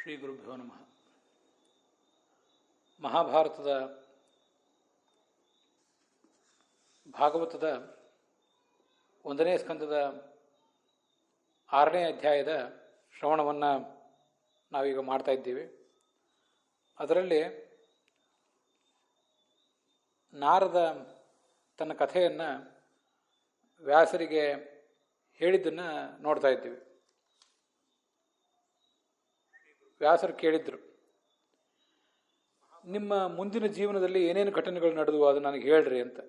ಶ್ರೀ ಗುರುಭ್ಯೋ ನಮಃ. ಮಹಾಭಾರತದ ಭಾಗವತದ 1ನೇ ಸ್ಕಂದದ 6ನೇ ಅಧ್ಯಾಯದ ಶ್ರವಣವನ್ನು ನಾವೀಗ ಮಾಡ್ತಾ ಇದ್ದೀವಿ. ಅದರಲ್ಲಿ ನಾರದ ತನ್ನ ಕಥೆಯನ್ನು ವ್ಯಾಸರಿಗೆ ಹೇಳಿದ್ದನ್ನು ನೋಡ್ತಾ ಇದ್ದೀವಿ. ವ್ಯಾಸರು ಕೇಳಿದ್ರು, ನಿಮ್ಮ ಮುಂದಿನ ಜೀವನದಲ್ಲಿ ಏನೇನು ಘಟನೆಗಳು ನಡೆದವು ಅದು ನನಗೆ ಹೇಳ್ರಿ ಅಂತ.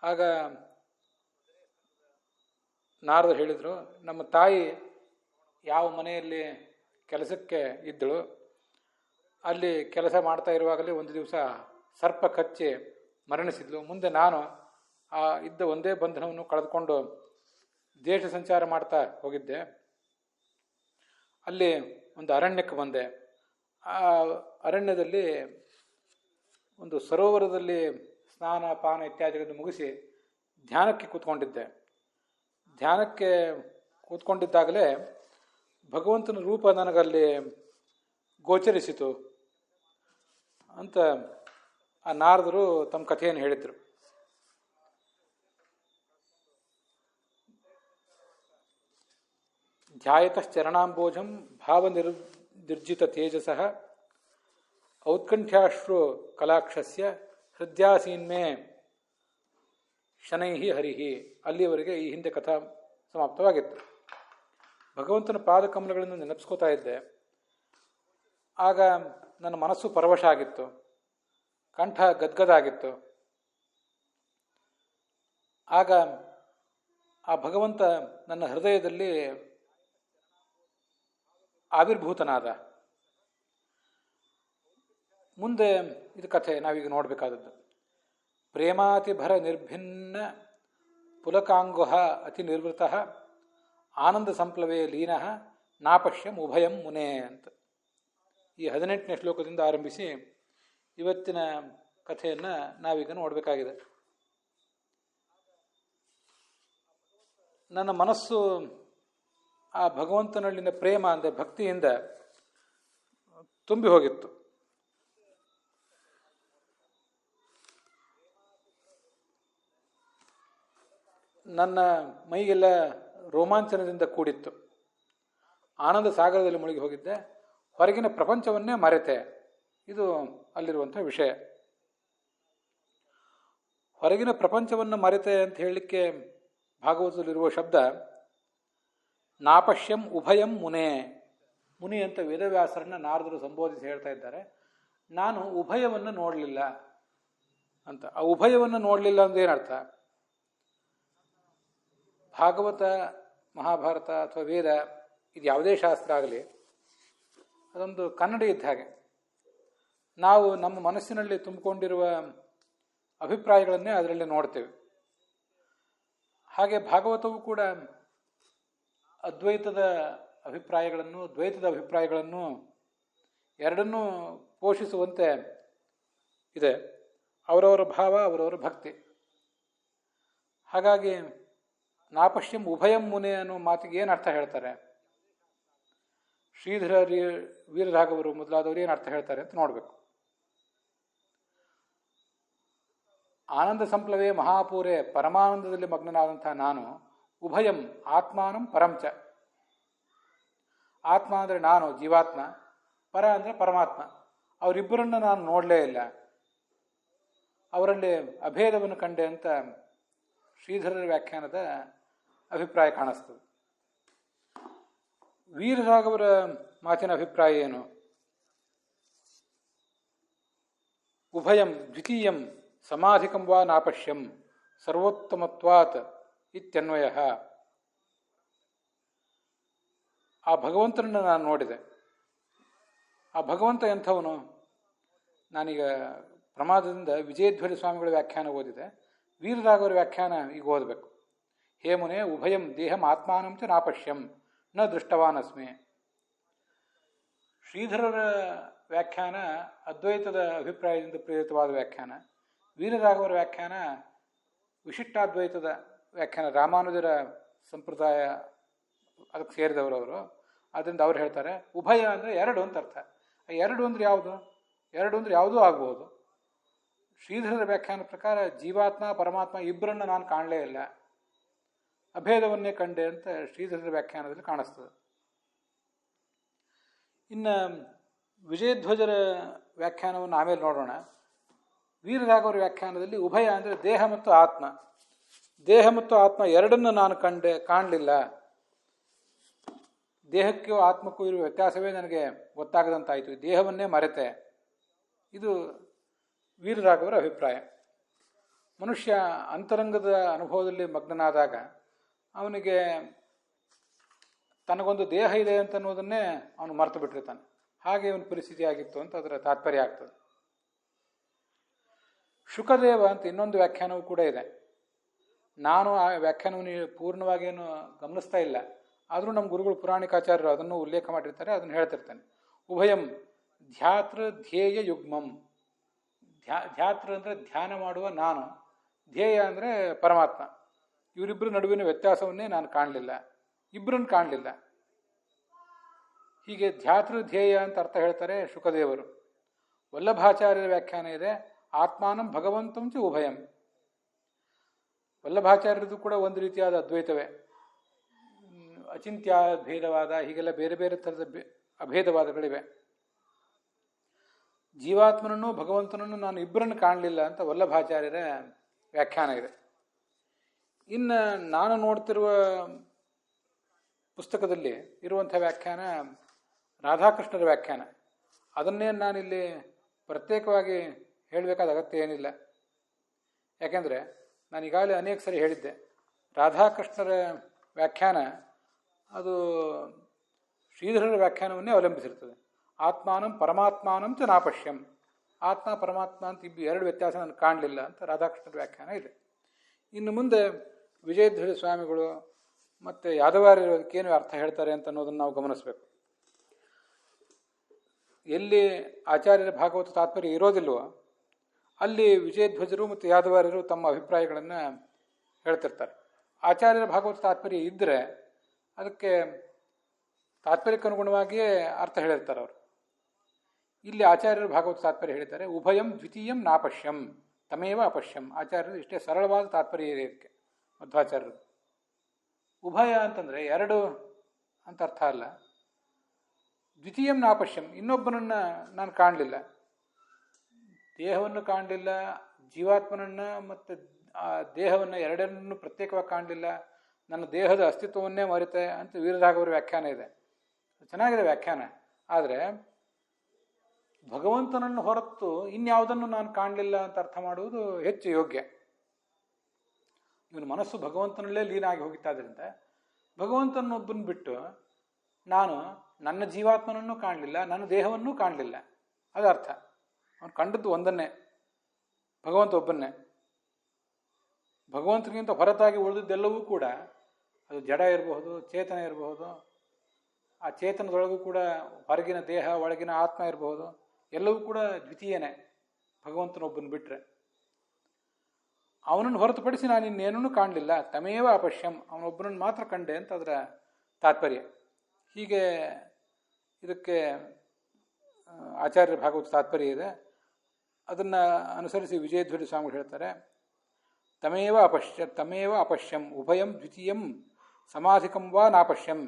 ಆಗ ನಾರದರು ಹೇಳಿದರು, ನಮ್ಮ ತಾಯಿ ಯಾವ ಮನೆಯಲ್ಲಿ ಕೆಲಸಕ್ಕೆ ಇದ್ದಳು ಅಲ್ಲಿ ಕೆಲಸ ಮಾಡ್ತಾ ಇರುವಾಗಲೇ ಒಂದು ದಿವಸ ಸರ್ಪ ಕಚ್ಚಿ ಮರಣಿಸಿದ್ಲು. ಮುಂದೆ ನಾನು ಆ ಇದ್ದ ಒಂದೇ ಬಂಧನವನ್ನು ಕಳೆದುಕೊಂಡು ದೇಶ ಸಂಚಾರ ಮಾಡ್ತಾ ಹೋಗಿದ್ದೆ. ಅಲ್ಲಿ ಒಂದು ಅರಣ್ಯಕ್ಕೆ ಬಂದೆ. ಆ ಅರಣ್ಯದಲ್ಲಿ ಒಂದು ಸರೋವರದಲ್ಲಿ ಸ್ನಾನ ಪಾನ ಇತ್ಯಾದಿಗಳನ್ನು ಮುಗಿಸಿ ಧ್ಯಾನಕ್ಕೆ ಕೂತ್ಕೊಂಡಿದ್ದೆ. ಧ್ಯಾನಕ್ಕೆ ಕೂತ್ಕೊಂಡಿದ್ದಾಗಲೇ ಭಗವಂತನ ರೂಪ ನನಗಲ್ಲಿ ಗೋಚರಿಸಿತು ಅಂತ ಆ ನಾರದರು ತಮ್ಮ ಕಥೆಯನ್ನು ಹೇಳಿದರು. ಧ್ಯಾಯತಶ್ಚರಣಾಂಬೋಜಂ ಭಾವನಿರ್ಜಿತ ತೇಜಸಃ ಔತ್ಕಂಠ್ಯಾಶ್ರು ಕಲಾಕ್ಷಸ್ಯ ಹೃದಯಾಸೀನ್ಮೇ ಶನೈಹಿ ಹರಿಹಿ. ಅಲ್ಲಿಯವರೆಗೆ ಈ ಹಿಂದೆ ಕಥಾ ಸಮಾಪ್ತವಾಗಿತ್ತು. ಭಗವಂತನ ಪಾದಕಮಲಗಳನ್ನು ನೆನಪಿಸ್ಕೋತಾ ಇದ್ದೆ. ಆಗ ನನ್ನ ಮನಸ್ಸು ಪರವಶ ಆಗಿತ್ತು, ಕಂಠ ಗದ್ಗದಾಗಿತ್ತು. ಆಗ ಆ ಭಗವಂತ ನನ್ನ ಹೃದಯದಲ್ಲಿ ಆವಿರ್ಭೂತನಾದ. ಮುಂದೆ ಇದು ಕಥೆ ನಾವೀಗ ನೋಡಬೇಕಾದದ್ದು. ಪ್ರೇಮಾತಿಭರ ನಿರ್ಭಿನ್ನ ಪುಲಕಾಂಗುಹ ಅತಿ ನಿರ್ವೃತಃ ಆನಂದ ಸಂಪ್ಲವೇ ಲೀನಃ ನಾಪಶ್ಯಂ ಉಭಯಂ ಮುನೇ ಅಂತ ಈ 18ನೇ ಶ್ಲೋಕದಿಂದ ಆರಂಭಿಸಿ ಇವತ್ತಿನ ಕಥೆಯನ್ನು ನಾವೀಗ ನೋಡಬೇಕಾಗಿದೆ. ನನ್ನ ಮನಸ್ಸು ಆ ಭಗವಂತನಲ್ಲಿನ ಪ್ರೇಮ ಅಂದರೆ ಭಕ್ತಿಯಿಂದ ತುಂಬಿ ಹೋಗಿತ್ತು. ನನ್ನ ಮೈಗೆಲ್ಲ ರೋಮಾಂಚನದಿಂದ ಕೂಡಿತ್ತು. ಆನಂದ ಸಾಗರದಲ್ಲಿ ಮುಳುಗಿ ಹೋಗಿದ್ದೆ. ಹೊರಗಿನ ಪ್ರಪಂಚವನ್ನೇ ಮರೆತೆ. ಇದು ಅಲ್ಲಿರುವಂಥ ವಿಷಯ. ಹೊರಗಿನ ಪ್ರಪಂಚವನ್ನು ಮರೆತೆ ಅಂತ ಹೇಳಲಿಕ್ಕೆ ಭಾಗವತದಲ್ಲಿರುವ ಶಬ್ದ ನಾಪಶ್ಯಂ ಉಭಯಂ ಮುನೇ. ಮುನಿ ಅಂತ ವೇದವ್ಯಾಸರನ್ನ ನಾರದರು ಸಂಬೋಧಿಸಿ ಹೇಳ್ತಾ ಇದ್ದಾರೆ. ನಾನು ಉಭಯವನ್ನು ನೋಡಲಿಲ್ಲ ಅಂತ. ಆ ಉಭಯವನ್ನು ನೋಡಲಿಲ್ಲ ಅಂದ್ರೆ ಏನರ್ಥ? ಭಾಗವತ, ಮಹಾಭಾರತ ಅಥವಾ ವೇದ, ಇದು ಯಾವುದೇ ಶಾಸ್ತ್ರ ಆಗಲಿ, ಅದೊಂದು ಕನ್ನಡಿ ಇದ್ದ ಹಾಗೆ. ನಾವು ನಮ್ಮ ಮನಸ್ಸಿನಲ್ಲಿ ತುಂಬಿಕೊಂಡಿರುವ ಅಭಿಪ್ರಾಯಗಳನ್ನೇ ಅದರಲ್ಲಿ ನೋಡ್ತೇವೆ. ಹಾಗೆ ಭಾಗವತವು ಕೂಡ ಅದ್ವೈತದ ಅಭಿಪ್ರಾಯಗಳನ್ನು, ದ್ವೈತದ ಅಭಿಪ್ರಾಯಗಳನ್ನು ಎರಡನ್ನೂ ಪೋಷಿಸುವಂತೆ ಇದೆ. ಅವರವರ ಭಾವ, ಅವರವರ ಭಕ್ತಿ. ಹಾಗಾಗಿ ನಾಪಶ್ಯಂ ಉಭಯಂ ಮುನೆ ಅನ್ನೋ ಮಾತಿಗೆ ಏನು ಅರ್ಥ ಹೇಳ್ತಾರೆ? ಶ್ರೀಧರ ವೀರರಾಘವರು ಮೊದಲಾದವರು ಏನು ಅರ್ಥ ಹೇಳ್ತಾರೆ ಅಂತ ನೋಡಬೇಕು. ಆನಂದ ಸಂಪ್ಲವೇ ಮಹಾಪೂರೆ, ಪರಮಾನಂದದಲ್ಲಿ ಮಗ್ನನಾದಂಥ ನಾನು ಉಭಯಂ ಆತ್ಮಾನಂ ಪರಂಚ. ಆತ್ಮ ಅಂದರೆ ನಾನು ಜೀವಾತ್ಮ, ಪರ ಅಂದರೆ ಪರಮಾತ್ಮ. ಅವರಿಬ್ಬರನ್ನು ನಾನು ನೋಡಲೇ ಇಲ್ಲ, ಅವರಲ್ಲಿ ಅಭೇದವನ್ನು ಕಂಡೆ ಅಂತ ಶ್ರೀಧರರ ವ್ಯಾಖ್ಯಾನದ ಅಭಿಪ್ರಾಯ ಕಾಣಿಸ್ತದೆ. ವೀರರಾಘವರ ಮಾತಿನ ಅಭಿಪ್ರಾಯ ಏನು? ಉಭಯಂ ದ್ವಿತೀಯಂ ಸಮಾಧಿಕಂ ವಾ ನಾಪಶ್ಯಂ ಸರ್ವೋತ್ತಮತ್ವಾತ್ ಇತ್ಯನ್ವಯ. ಆ ಭಗವಂತನನ್ನು ನಾನು ನೋಡಿದೆ. ಆ ಭಗವಂತ ಎಂಥವನು? ನಾನೀಗ ಪ್ರಮಾದದಿಂದ ವಿಜಯಧ್ವರಿ ಸ್ವಾಮಿಗಳ ವ್ಯಾಖ್ಯಾನ ಓದಿದೆ. ವೀರರಾಘವರ ವ್ಯಾಖ್ಯಾನ ಈಗ ಓದಬೇಕು. ಹೇ ಮುನೆ ಉಭಯಂ ದೇಹಂ ಆತ್ಮಾನಂ ಚ ನಾಪಶ್ಯಂ ನ ದೃಷ್ಟವಾನಸ್ಮಿ. ಶ್ರೀಧರರ ವ್ಯಾಖ್ಯಾನ ಅದ್ವೈತದ ಅಭಿಪ್ರಾಯದಿಂದ ಪ್ರೇರಿತವಾದ ವ್ಯಾಖ್ಯಾನ. ವೀರರಾಘವರ ವ್ಯಾಖ್ಯಾನ ವಿಶಿಷ್ಟಾದ್ವೈತದ ವ್ಯಾಖ್ಯಾನ, ರಾಮಾನುಜರ ಸಂಪ್ರದಾಯ ಅದಕ್ಕೆ ಸೇರಿದವರವರು. ಆದ್ದರಿಂದ ಅವ್ರು ಹೇಳ್ತಾರೆ ಉಭಯ ಅಂದರೆ ಎರಡು ಅಂತ ಅರ್ಥ. ಎರಡು ಅಂದರೆ ಯಾವುದು? ಎರಡು ಅಂದರೆ ಯಾವುದೂ ಆಗ್ಬೋದು. ಶ್ರೀಧರರ ವ್ಯಾಖ್ಯಾನ ಪ್ರಕಾರ ಜೀವಾತ್ಮ ಪರಮಾತ್ಮ ಇಬ್ಬರನ್ನು ನಾನು ಕಾಣಲೇ ಇಲ್ಲ, ಅಭೇದವನ್ನೇ ಕಂಡೆ ಅಂತ ಶ್ರೀಧರರ ವ್ಯಾಖ್ಯಾನದಲ್ಲಿ ಕಾಣಿಸ್ತದೆ. ಇನ್ನು ವಿಜಯಧ್ವಜರ ವ್ಯಾಖ್ಯಾನವನ್ನು ಆಮೇಲೆ ನೋಡೋಣ. ವೀರರಾಘವರ ವ್ಯಾಖ್ಯಾನದಲ್ಲಿ ಉಭಯ ಅಂದರೆ ದೇಹ ಮತ್ತು ಆತ್ಮ. ದೇಹ ಮತ್ತು ಆತ್ಮ ಎರಡನ್ನು ನಾನು ಕಾಣಲಿಲ್ಲ. ದೇಹಕ್ಕೂ ಆತ್ಮಕ್ಕೂ ಇರುವ ವ್ಯತ್ಯಾಸವೇ ನನಗೆ ಗೊತ್ತಾಗದಂತಾಯಿತು, ದೇಹವನ್ನೇ ಮರೆತೆ. ಇದು ವೀರರಾಘವರ ಅಭಿಪ್ರಾಯ. ಮನುಷ್ಯ ಅಂತರಂಗದ ಅನುಭವದಲ್ಲಿ ಮಗ್ನನಾದಾಗ ಅವನಿಗೆ ತನಗೊಂದು ದೇಹ ಇದೆ ಅಂತ ಅನ್ನೋದನ್ನೇ ಅವನು ಮರೆತು ಬಿಟ್ಟಿರ್ತಾನೆ. ಹಾಗೆ ಅವನ ಪರಿಸ್ಥಿತಿ ಆಗಿತ್ತು ಅಂತ ಅದರ ತಾತ್ಪರ್ಯ ಆಗ್ತದೆ. ಶುಕದೇವ ಅಂತ ಇನ್ನೊಂದು ವ್ಯಾಖ್ಯಾನವೂ ಕೂಡ ಇದೆ. ನಾನು ಆ ವ್ಯಾಖ್ಯಾನವನ್ನು ಪೂರ್ಣವಾಗಿ ಏನು ಗಮನಿಸ್ತಾ ಇಲ್ಲ, ಆದರೂ ನಮ್ಮ ಗುರುಗಳು ಪುರಾಣಿಕಾಚಾರ್ಯರು ಅದನ್ನು ಉಲ್ಲೇಖ ಮಾಡಿರ್ತಾರೆ, ಅದನ್ನು ಹೇಳ್ತಿರ್ತಾನೆ. ಉಭಯಂ ಧ್ಯಾತೃ ಧ್ಯೇಯ ಯುಗ್ಮಂ. ಧ್ಯಾತೃ ಅಂದರೆ ಧ್ಯಾನ ಮಾಡುವ ನಾನು, ಧ್ಯೇಯ ಅಂದರೆ ಪರಮಾತ್ಮ. ಇವರಿಬ್ಬರ ನಡುವಿನ ವ್ಯತ್ಯಾಸವನ್ನೇ ನಾನು ಕಾಣಲಿಲ್ಲ, ಇಬ್ಬರನ್ನು ಕಾಣಲಿಲ್ಲ. ಹೀಗೆ ಧ್ಯಾತೃ ಧ್ಯೇಯ ಅಂತ ಅರ್ಥ ಹೇಳ್ತಾರೆ ಶುಕದೇವರು. ವಲ್ಲಭಾಚಾರ್ಯರ ವ್ಯಾಖ್ಯಾನ ಇದೆ, ಆತ್ಮಾನಂ ಭಗವಂತಂಚ ಉಭಯಂ. ವಲ್ಲಭಾಚಾರ್ಯರದು ಕೂಡ ಒಂದು ರೀತಿಯಾದ ಅದ್ವೈತವೇ. ಅಚಿಂತ್ಯ ಭೇದವಾದ, ಹೀಗೆಲ್ಲ ಬೇರೆ ಬೇರೆ ಥರದ ಅಭೇದವಾದಗಳಿವೆ. ಜೀವಾತ್ಮನನ್ನು ಭಗವಂತನನ್ನು ನಾನು ಇಬ್ಬರನ್ನು ಕಾಣಲಿಲ್ಲ ಅಂತ ವಲ್ಲಭಾಚಾರ್ಯರ ವ್ಯಾಖ್ಯಾನ ಇದೆ. ಇನ್ನು ನಾನು ನೋಡ್ತಿರುವ ಪುಸ್ತಕದಲ್ಲಿ ಇರುವಂಥ ವ್ಯಾಖ್ಯಾನ ರಾಧಾಕೃಷ್ಣರ ವ್ಯಾಖ್ಯಾನ. ಅದನ್ನೇ ನಾನಿಲ್ಲಿ ಪ್ರತ್ಯೇಕವಾಗಿ ಹೇಳಬೇಕಾದ ಅಗತ್ಯ ಏನಿಲ್ಲ. ಯಾಕೆಂದರೆ ನಾನು ಈಗಾಗಲೇ ಅನೇಕ ಸರಿ ಹೇಳಿದ್ದೆ, ರಾಧಾಕೃಷ್ಣರ ವ್ಯಾಖ್ಯಾನ ಅದು ಶ್ರೀಧರರ ವ್ಯಾಖ್ಯಾನವನ್ನೇ ಅವಲಂಬಿಸಿರ್ತದೆ. ಆತ್ಮಾನಂ ಪರಮಾತ್ಮಾನಂ ಚ ನಾಪಶ್ಯಂ. ಆತ್ಮ ಪರಮಾತ್ಮ ಅಂತ ಎರಡು ವ್ಯತ್ಯಾಸ ನಾನು ಕಾಣಲಿಲ್ಲ ಅಂತ ರಾಧಾಕೃಷ್ಣರ ವ್ಯಾಖ್ಯಾನ ಇದೆ. ಇನ್ನು ಮುಂದೆ ವಿಜಯಧ್ವಜ ಸ್ವಾಮಿಗಳು ಮತ್ತು ಯಾದವಾರ್ಯರು ಅದಕ್ಕೇನು ಅರ್ಥ ಹೇಳ್ತಾರೆ ಅಂತ ಅನ್ನೋದನ್ನು ನಾವು ಗಮನಿಸಬೇಕು. ಎಲ್ಲಿ ಆಚಾರ್ಯರ ಭಾಗವತ ತಾತ್ಪರ್ಯ ಇರೋದಿಲ್ವೋ ಅಲ್ಲಿ ವಿಜಯಧ್ವಜರು ಮತ್ತು ಯಾದವಾರ್ಯರು ತಮ್ಮ ಅಭಿಪ್ರಾಯಗಳನ್ನು ಹೇಳ್ತಿರ್ತಾರೆ. ಆಚಾರ್ಯರ ಭಾಗವತ ತಾತ್ಪರ್ಯ ಇದ್ದರೆ ಅದಕ್ಕೆ ತಾತ್ಪರ್ಯಕ್ಕನುಗುಣವಾಗಿಯೇ ಅರ್ಥ ಹೇಳಿರ್ತಾರೆ ಅವರು. ಇಲ್ಲಿ ಆಚಾರ್ಯರ ಭಾಗವತ ತಾತ್ಪರ್ಯ ಹೇಳಿದ್ದಾರೆ, ಉಭಯಂ ದ್ವಿತೀಯಂ ನಾಪಶ್ಯಂ ತಮೇವ ಅಪಶ್ಯಂ. ಆಚಾರ್ಯರು ಇಷ್ಟೇ ಸರಳವಾದ ತಾತ್ಪರ್ಯ ಇದೆ ಇದಕ್ಕೆ ಮಧ್ವಾಚಾರ್ಯರು. ಉಭಯ ಅಂತಂದರೆ ಎರಡು ಅಂತ ಅರ್ಥ ಅಲ್ಲ. ದ್ವಿತೀಯಂ ನಾಪಶ್ಯಂ, ಇನ್ನೊಬ್ಬನನ್ನು ನಾನು ಕಾಣಲಿಲ್ಲ, ದೇಹವನ್ನು ಕಾಣಲಿಲ್ಲ, ಜೀವಾತ್ಮನನ್ನು ಮತ್ತು ಆ ದೇಹವನ್ನು ಎರಡನ್ನೂ ಪ್ರತ್ಯೇಕವಾಗಿ ಕಾಣಲಿಲ್ಲ, ನನ್ನ ದೇಹದ ಅಸ್ತಿತ್ವವನ್ನೇ ಮರೆತೆ ಅಂತ ವೀರರಾಘವರ ವ್ಯಾಖ್ಯಾನ ಇದೆ. ಚೆನ್ನಾಗಿದೆ ವ್ಯಾಖ್ಯಾನ. ಆದರೆ ಭಗವಂತನನ್ನು ಹೊರತು ಇನ್ಯಾವುದನ್ನು ನಾನು ಕಾಣಲಿಲ್ಲ ಅಂತ ಅರ್ಥ ಮಾಡುವುದು ಹೆಚ್ಚು ಯೋಗ್ಯ. ಇವನ ಮನಸ್ಸು ಭಗವಂತನಲ್ಲೇ ಲೀನ ಆಗಿ ಹೋಗಿತ್ತಾದ್ರಿಂದ ಭಗವಂತನೊಬ್ಬನ ಬಿಟ್ಟು ನಾನು ನನ್ನ ಜೀವಾತ್ಮನನ್ನು ಕಾಣಲಿಲ್ಲ, ನನ್ನ ದೇಹವನ್ನೂ ಕಾಣಲಿಲ್ಲ, ಅದು ಅರ್ಥ. ಅವನು ಕಂಡದ್ದು ಒಂದನ್ನೇ, ಭಗವಂತ ಒಬ್ಬನ್ನೇ. ಭಗವಂತನಿಗಿಂತ ಹೊರತಾಗಿ ಉಳಿದಿದ್ದೆಲ್ಲವೂ ಕೂಡ ಅದು ಜಡ ಇರಬಹುದು, ಚೇತನ ಇರಬಹುದು, ಆ ಚೇತನದೊಳಗೂ ಕೂಡ ಹೊರಗಿನ ದೇಹ ಒಳಗಿನ ಆತ್ಮ ಇರಬಹುದು, ಎಲ್ಲವೂ ಕೂಡ ದ್ವಿತೀಯನೇ ಭಗವಂತನೊಬ್ಬನ ಬಿಟ್ಟರೆ. ಅವನನ್ನು ಹೊರತುಪಡಿಸಿ ನಾನು ಇನ್ನೇನೂ ಕಾಣಲಿಲ್ಲ, ತಮೇವ ಅಪಶ್ಯಂ, ಅವನೊಬ್ಬನನ್ನು ಮಾತ್ರ ಕಂಡೆ ಅಂತ ಅದರ ತಾತ್ಪರ್ಯ. ಹೀಗೆ ಇದಕ್ಕೆ ಆಚಾರ್ಯರ ಭಾಗವತ ತಾತ್ಪರ್ಯ ಇದೆ. ಅದನ್ನು ಅನುಸರಿಸಿ ವಿಜಯಧ್ವಜ ಸ್ವಾಮಿಗಳು ಹೇಳ್ತಾರೆ, ತಮೇವ ಅಪಶ್ಯಂ ಉಭಯಂ ದ್ವಿತೀಯಂ ಸಮಾಧಿಕಂ ವಾ ನಾಪಶ್ಯಂ.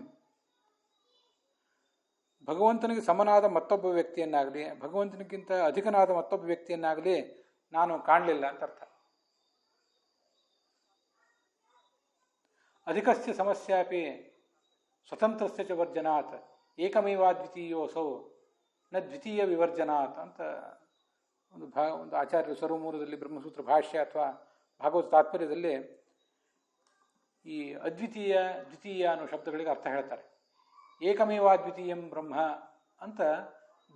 ಭಗವಂತನಿಗೆ ಸಮನಾದ ಮತ್ತೊಬ್ಬ ವ್ಯಕ್ತಿಯನ್ನಾಗಲಿ, ಭಗವಂತನಿಗಿಂತ ಅಧಿಕನಾದ ಮತ್ತೊಬ್ಬ ವ್ಯಕ್ತಿಯನ್ನಾಗಲಿ ನಾನು ಕಾಣಲಿಲ್ಲ ಅಂತ ಅರ್ಥ. ಅಧಿಕಸ್ಯ ಸಮಸ್ಯಾಪಿ ಸ್ವತಂತ್ರಸ್ಯ ಚ ವರ್ಜನಾತ್ ಏಕಮೇವಾದ್ವಿತೀಯೋಸೌ ನ ದ್ವಿತೀಯ ವಿವರ್ಜನಾತ್ ಅಂತ ಒಂದು ಆಚಾರ್ಯರು ಸರ್ವಮೂಲದಲ್ಲಿ ಬ್ರಹ್ಮಸೂತ್ರ ಭಾಷ್ಯ ಅಥವಾ ಭಾಗವತ ತಾತ್ಪರ್ಯದಲ್ಲಿ ಈ ಅದ್ವಿತೀಯ ದ್ವಿತೀಯ ಅನ್ನೋ ಶಬ್ದಗಳಿಗೆ ಅರ್ಥ ಹೇಳ್ತಾರೆ. ಏಕಮೇವಾದ್ವಿತೀಯಂ ಬ್ರಹ್ಮ ಅಂತ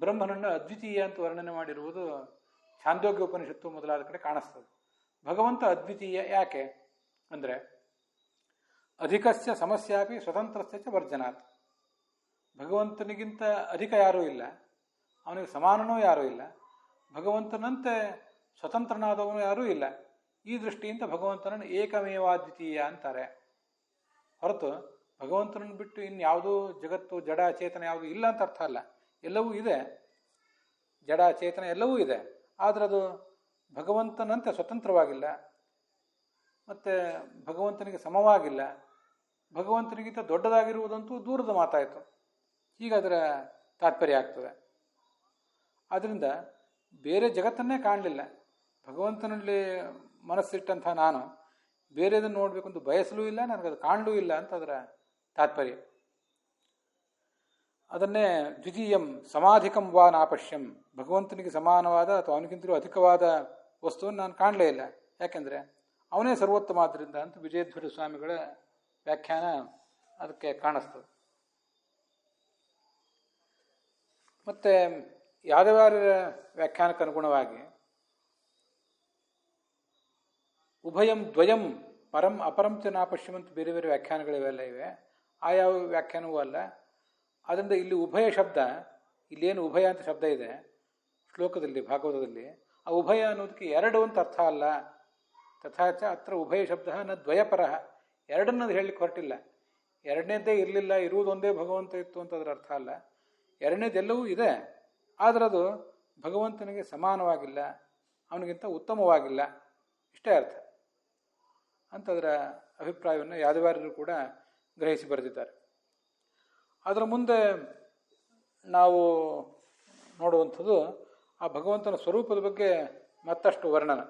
ಬ್ರಹ್ಮನನ್ನು ಅದ್ವಿತೀಯ ಅಂತ ವರ್ಣನೆ ಮಾಡಿರುವುದು ಛಾಂದೋಗ್ಯ ಉಪನಿಷತ್ತು ಮೊದಲಾದ ಕಡೆ ಕಾಣಿಸ್ತದೆ. ಭಗವಂತ ಅದ್ವಿತೀಯ ಯಾಕೆ ಅಂದರೆ ಅಧಿಕಸ್ಯ ಸಮಸ್ಯಾಪಿ ಸ್ವತಂತ್ರಸ್ಯ ಚ ವರ್ಜನಾತ್. ಭಗವಂತನಿಗಿಂತ ಅಧಿಕ ಯಾರೂ ಇಲ್ಲ, ಅವನಿಗೆ ಸಮಾನನೂ ಯಾರೂ ಇಲ್ಲ, ಭಗವಂತನಂತೆ ಸ್ವತಂತ್ರನಾದವನು ಯಾರೂ ಇಲ್ಲ. ಈ ದೃಷ್ಟಿಯಿಂದ ಭಗವಂತನನ್ನು ಏಕಮೇವಾದ್ವಿತೀಯ ಅಂತಾರೆ. ಹೊರತು ಭಗವಂತನನ್ನು ಬಿಟ್ಟು ಇನ್ಯಾವುದೂ ಜಗತ್ತು ಜಡ ಚೇತನ ಯಾವುದು ಇಲ್ಲ ಅಂತ ಅರ್ಥ ಅಲ್ಲ. ಎಲ್ಲವೂ ಇದೆ, ಜಡ ಚೇತನ ಎಲ್ಲವೂ ಇದೆ. ಆದರೆ ಅದು ಭಗವಂತನಂತೆ ಸ್ವತಂತ್ರವಾಗಿಲ್ಲ, ಮತ್ತು ಭಗವಂತನಿಗೆ ಸಮವಾಗಿಲ್ಲ. ಭಗವಂತನಿಗಿಂತ ದೊಡ್ಡದಾಗಿರುವುದಂತೂ ದೂರದ ಮಾತಾಯಿತು. ಹೀಗೆ ಅದರ ತಾತ್ಪರ್ಯ ಆಗ್ತದೆ. ಆದ್ದರಿಂದ ಬೇರೆ ಜಗತ್ತನ್ನೇ ಕಾಣಲಿಲ್ಲ. ಭಗವಂತನಲ್ಲಿ ಮನಸ್ಸಿಟ್ಟಂಥ ನಾನು ಬೇರೆದನ್ನು ನೋಡಬೇಕು ಅಂತ ಬಯಸಲೂ ಇಲ್ಲ, ನನಗದು ಕಾಣಲೂ ಇಲ್ಲ ಅಂತ ಅದರ ತಾತ್ಪರ್ಯ. ಅದನ್ನೇ ದ್ವಿತೀಯಂ ಸಮಾಧಿಕಂ ವಾ ನಾಪಶ್ಯಂ, ಭಗವಂತನಿಗೆ ಸಮಾನವಾದ ಅಥವಾ ಅವನಿಗಿಂತಲೂ ಅಧಿಕವಾದ ವಸ್ತುವನ್ನು ನಾನು ಕಾಣಲೇ ಇಲ್ಲ, ಯಾಕೆಂದರೆ ಅವನೇ ಸರ್ವೋತ್ತಮ ಆದ್ದರಿಂದ ಅಂತ ವಿಜಯಧ್ವಜ ಸ್ವಾಮಿಗಳ ವ್ಯಾಖ್ಯಾನ ಅದಕ್ಕೆ ಕಾಣಿಸ್ತದೆ. ಮತ್ತು ಯಾದವಾರ್ಯರ ವ್ಯಾಖ್ಯಾನಕ್ಕೆ ಅನುಗುಣವಾಗಿ ಉಭಯಂ ದ್ವಯಂ ಪರಂ ಅಪರಂಚ ನಾಪಶ್ಯಂ ಅಂತ ಬೇರೆ ಬೇರೆ ವ್ಯಾಖ್ಯಾನಗಳಿವೆಲ್ಲ ಇವೆ. ಆ ಯಾವ ವ್ಯಾಖ್ಯಾನವೂ ಅಲ್ಲ. ಅದರಿಂದ ಇಲ್ಲಿ ಉಭಯ ಶಬ್ದ, ಇಲ್ಲೇನು ಉಭಯ ಅಂತ ಶಬ್ದ ಇದೆ ಶ್ಲೋಕದಲ್ಲಿ ಭಾಗವತದಲ್ಲಿ, ಆ ಉಭಯ ಅನ್ನೋದಕ್ಕೆ ಎರಡು ಅಂತ ಅರ್ಥ ಅಲ್ಲ. ತಥಾಚ ಅತ್ರ ಉಭಯ ಶಬ್ದ ನ ದ್ವಯಪರಃ, ಎರಡನ್ನದು ಹೇಳಲಿಕ್ಕೆ ಹೊರಟಿಲ್ಲ. ಎರಡನೇದ್ದೇ ಇರಲಿಲ್ಲ, ಇರುವುದೊಂದೇ ಭಗವಂತ ಇತ್ತು ಅಂತ ಅದರ ಅರ್ಥ ಅಲ್ಲ. ಎರಡನೇದೆಲ್ಲವೂ ಇದೆ, ಆದರೆ ಅದು ಭಗವಂತನಿಗೆ ಸಮಾನವಾಗಿಲ್ಲ, ಅವನಿಗಿಂತ ಉತ್ತಮವಾಗಿಲ್ಲ, ಇಷ್ಟೇ ಅರ್ಥ ಅಂತ ಅದರ ಅಭಿಪ್ರಾಯವನ್ನು ಯಾದವಾರ್ಯರು ಕೂಡ ಗ್ರಹಿಸಿ ಬರೆದಿದ್ದಾರೆ. ಅದರ ಮುಂದೆ ನಾವು ನೋಡುವಂಥದ್ದು ಆ ಭಗವಂತನ ಸ್ವರೂಪದ ಬಗ್ಗೆ ಮತ್ತಷ್ಟು ವರ್ಣನ.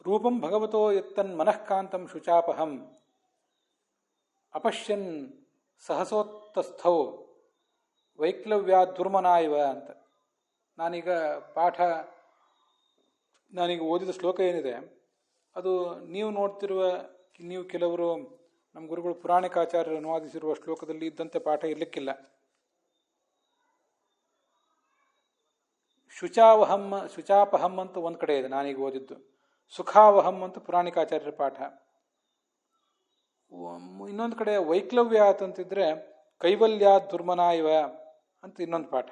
ರೂಪಂ ಭಗವತೋ ಯತ್ತನ್ ಮನಃಕಾಂತಂ ಶುಚಾಪಹಂ ಅಪಶ್ಯನ್ ಸಹಸೋತ್ತಸ್ಥೌ ವೈಕ್ಲವ್ಯಾದುರ್ಮನ ಇವ ಅಂತ. ನಾನೀಗ ಓದಿದ ಶ್ಲೋಕ ಏನಿದೆ ಅದು ನೀವು ಕೆಲವರು ನಮ್ಮ ಗುರುಗಳು ಪುರಾಣಿಕಾಚಾರ್ಯರು ಅನುವಾದಿಸಿರುವ ಶ್ಲೋಕದಲ್ಲಿ ಇದ್ದಂತೆ ಪಾಠ ಇರಲಿಕ್ಕಿಲ್ಲ. ಶುಚಾಪಹಂ ಅಂತ ಒಂದು ಕಡೆ ಇದೆ ನಾನೀಗ ಓದಿದ್ದು, ಸುಖಾವಹಂ ಅಂತ ಪುರಾಣಿಕಾಚಾರ್ಯರ ಪಾಠ. ಇನ್ನೊಂದು ಕಡೆ ವೈಕ್ಲವ್ಯಾತ್ ಅಂತಿದ್ರೆ ಕೈವಲ್ಯಾತ್ ದುರ್ಮನ ಇವ ಅಂತ ಇನ್ನೊಂದು ಪಾಠ.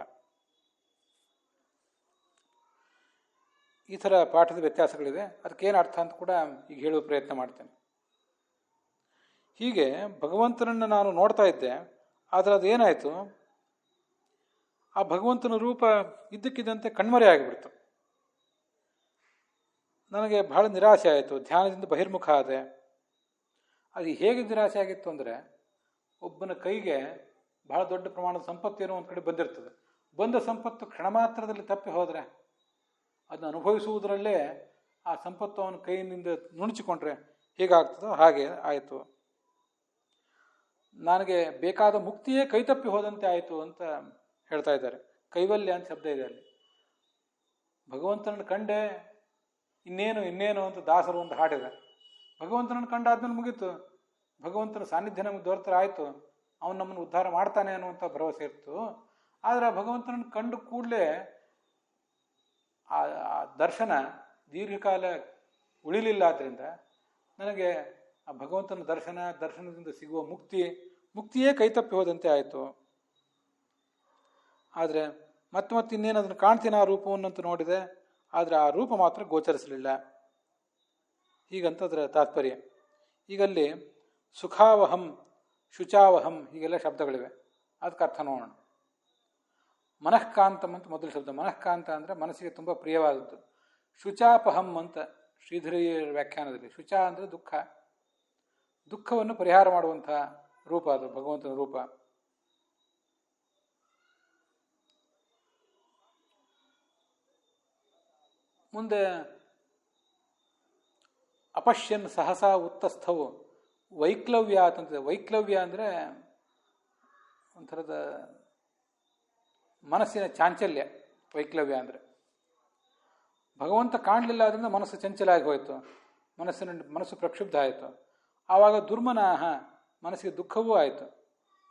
ಈ ಥರ ಪಾಠದ ವ್ಯತ್ಯಾಸಗಳಿದೆ. ಅದಕ್ಕೇನು ಅರ್ಥ ಅಂತ ಕೂಡ ಈಗ ಹೇಳುವ ಪ್ರಯತ್ನ ಮಾಡ್ತೇನೆ. ಹೀಗೆ ಭಗವಂತನನ್ನು ನಾನು ನೋಡ್ತಾ ಇದ್ದೆ, ಆದರೆ ಅದೇನಾಯಿತು, ಆ ಭಗವಂತನ ರೂಪ ಇದ್ದಕ್ಕಿದ್ದಂತೆ ಕಣ್ಮರೆ ಆಗಿಬಿಡ್ತು. ನನಗೆ ಬಹಳ ನಿರಾಸೆ ಆಯಿತು, ಧ್ಯಾನದಿಂದ ಬಹಿರ್ಮುಖ ಆದೆ. ಅದು ಹೇಗೆ ನಿರಾಸೆ ಆಗಿತ್ತು ಅಂದರೆ, ಒಬ್ಬನ ಕೈಗೆ ಬಹಳ ದೊಡ್ಡ ಪ್ರಮಾಣದ ಸಂಪತ್ತೇನೋ ಒಂದು ಕಡೆ ಬಂದಿರ್ತದೆ. ಬಂದ ಸಂಪತ್ತು ಕ್ಷಣ ಮಾತ್ರದಲ್ಲಿ ತಪ್ಪಿ ಹೋದರೆ ಅದನ್ನು ಅನುಭವಿಸುವುದರಲ್ಲೇ ಆ ಸಂಪತ್ತು ಅವನ ಕೈಯಿಂದ ನುಣುಚಿಕೊಂಡ್ರೆ ಹೇಗಾಗ್ತದೋ ಹಾಗೆ ಆಯಿತು. ನನಗೆ ಬೇಕಾದ ಮುಕ್ತಿಯೇ ಕೈತಪ್ಪಿ ಹೋದಂತೆ ಆಯಿತು ಅಂತ ಹೇಳ್ತಾ ಇದ್ದಾರೆ. ಕೈವಲ್ಯ ಅಂತ ಶಬ್ದ ಇದೆ ಅಲ್ಲಿ. ಭಗವಂತನನ್ನು ಕಂಡೆ, ಇನ್ನೇನು ಅಂತ ದಾಸರು ಒಂದು ಹಾಡಿದೆ. ಭಗವಂತನನ್ನು ಕಂಡಾದ್ಮೇಲೆ ಮುಗೀತು, ಭಗವಂತನ ಸಾನ್ನಿಧ್ಯ ನಮಗೆ ದೊರೆತರೆ ಆಯಿತು, ಅವನು ನಮ್ಮನ್ನು ಉದ್ಧಾರ ಮಾಡ್ತಾನೆ ಅನ್ನುವಂಥ ಭರವಸೆ ಇರ್ತು. ಆದರೆ ಆ ಭಗವಂತನನ್ನು ಕಂಡು ಕೂಡಲೇ ಆ ದರ್ಶನ ದೀರ್ಘಕಾಲ ಉಳಿಲಿಲ್ಲ. ಆದ್ದರಿಂದ ನನಗೆ ಆ ಭಗವಂತನ ದರ್ಶನದಿಂದ ಸಿಗುವ ಮುಕ್ತಿಯೇ ಕೈತಪ್ಪಿ ಹೋದಂತೆ ಆಯಿತು. ಆದರೆ ಮತ್ತೆ ಇನ್ನೇನು ಅದನ್ನು ಕಾಣ್ತೀನಿ ಆ ರೂಪವನ್ನಂತ ನೋಡಿದೆ, ಆದರೆ ಆ ರೂಪ ಮಾತ್ರ ಗೋಚರಿಸಲಿಲ್ಲ. ಹೀಗಂತ ಅದರ ತಾತ್ಪರ್ಯ. ಈಗಲ್ಲಿ ಸುಖಾವಹಂ, ಶುಚಾವಹಂ ಹೀಗೆಲ್ಲ ಶಬ್ದಗಳಿವೆ. ಅದಕ್ಕೆ ಅರ್ಥ ನೋಡೋಣ. ಮನಃಕಾಂತಂ ಅಂತ ಮೊದಲ ಶಬ್ದ. ಮನಃಕಾಂತ ಅಂದರೆ ಮನಸ್ಸಿಗೆ ತುಂಬ ಪ್ರಿಯವಾದದ್ದು. ಶುಚಾಪಹಂ ಅಂತ ಶ್ರೀಧರಿಯರ ವ್ಯಾಖ್ಯಾನದಲ್ಲಿ, ಶುಚ ಅಂದರೆ ದುಃಖವನ್ನು ಪರಿಹಾರ ಮಾಡುವಂಥ ರೂಪ ಅದು ಭಗವಂತನ ರೂಪ. ಮುಂದೆ ಅಪಶ್ಯನ್ ಸಹಸಾ ಉತ್ತಸ್ಥವು ವೈಕ್ಲವ್ಯ ಅಂತಂತಿದೆ. ವೈಕ್ಲವ್ಯ ಅಂದರೆ ಒಂಥರದ ಮನಸ್ಸಿನ ಚಾಂಚಲ್ಯ. ವೈಕ್ಲವ್ಯ ಅಂದರೆ ಭಗವಂತ ಕಾಣಲಿಲ್ಲ, ಅದರಿಂದ ಮನಸ್ಸು ಚಂಚಲ ಆಗಿ ಹೋಯಿತು, ಮನಸ್ಸು ಪ್ರಕ್ಷುಬ್ಧ ಆಯಿತು. ಆವಾಗ ದುರ್ಮನಾಹ, ಮನಸ್ಸಿಗೆ ದುಃಖವೂ ಆಯಿತು.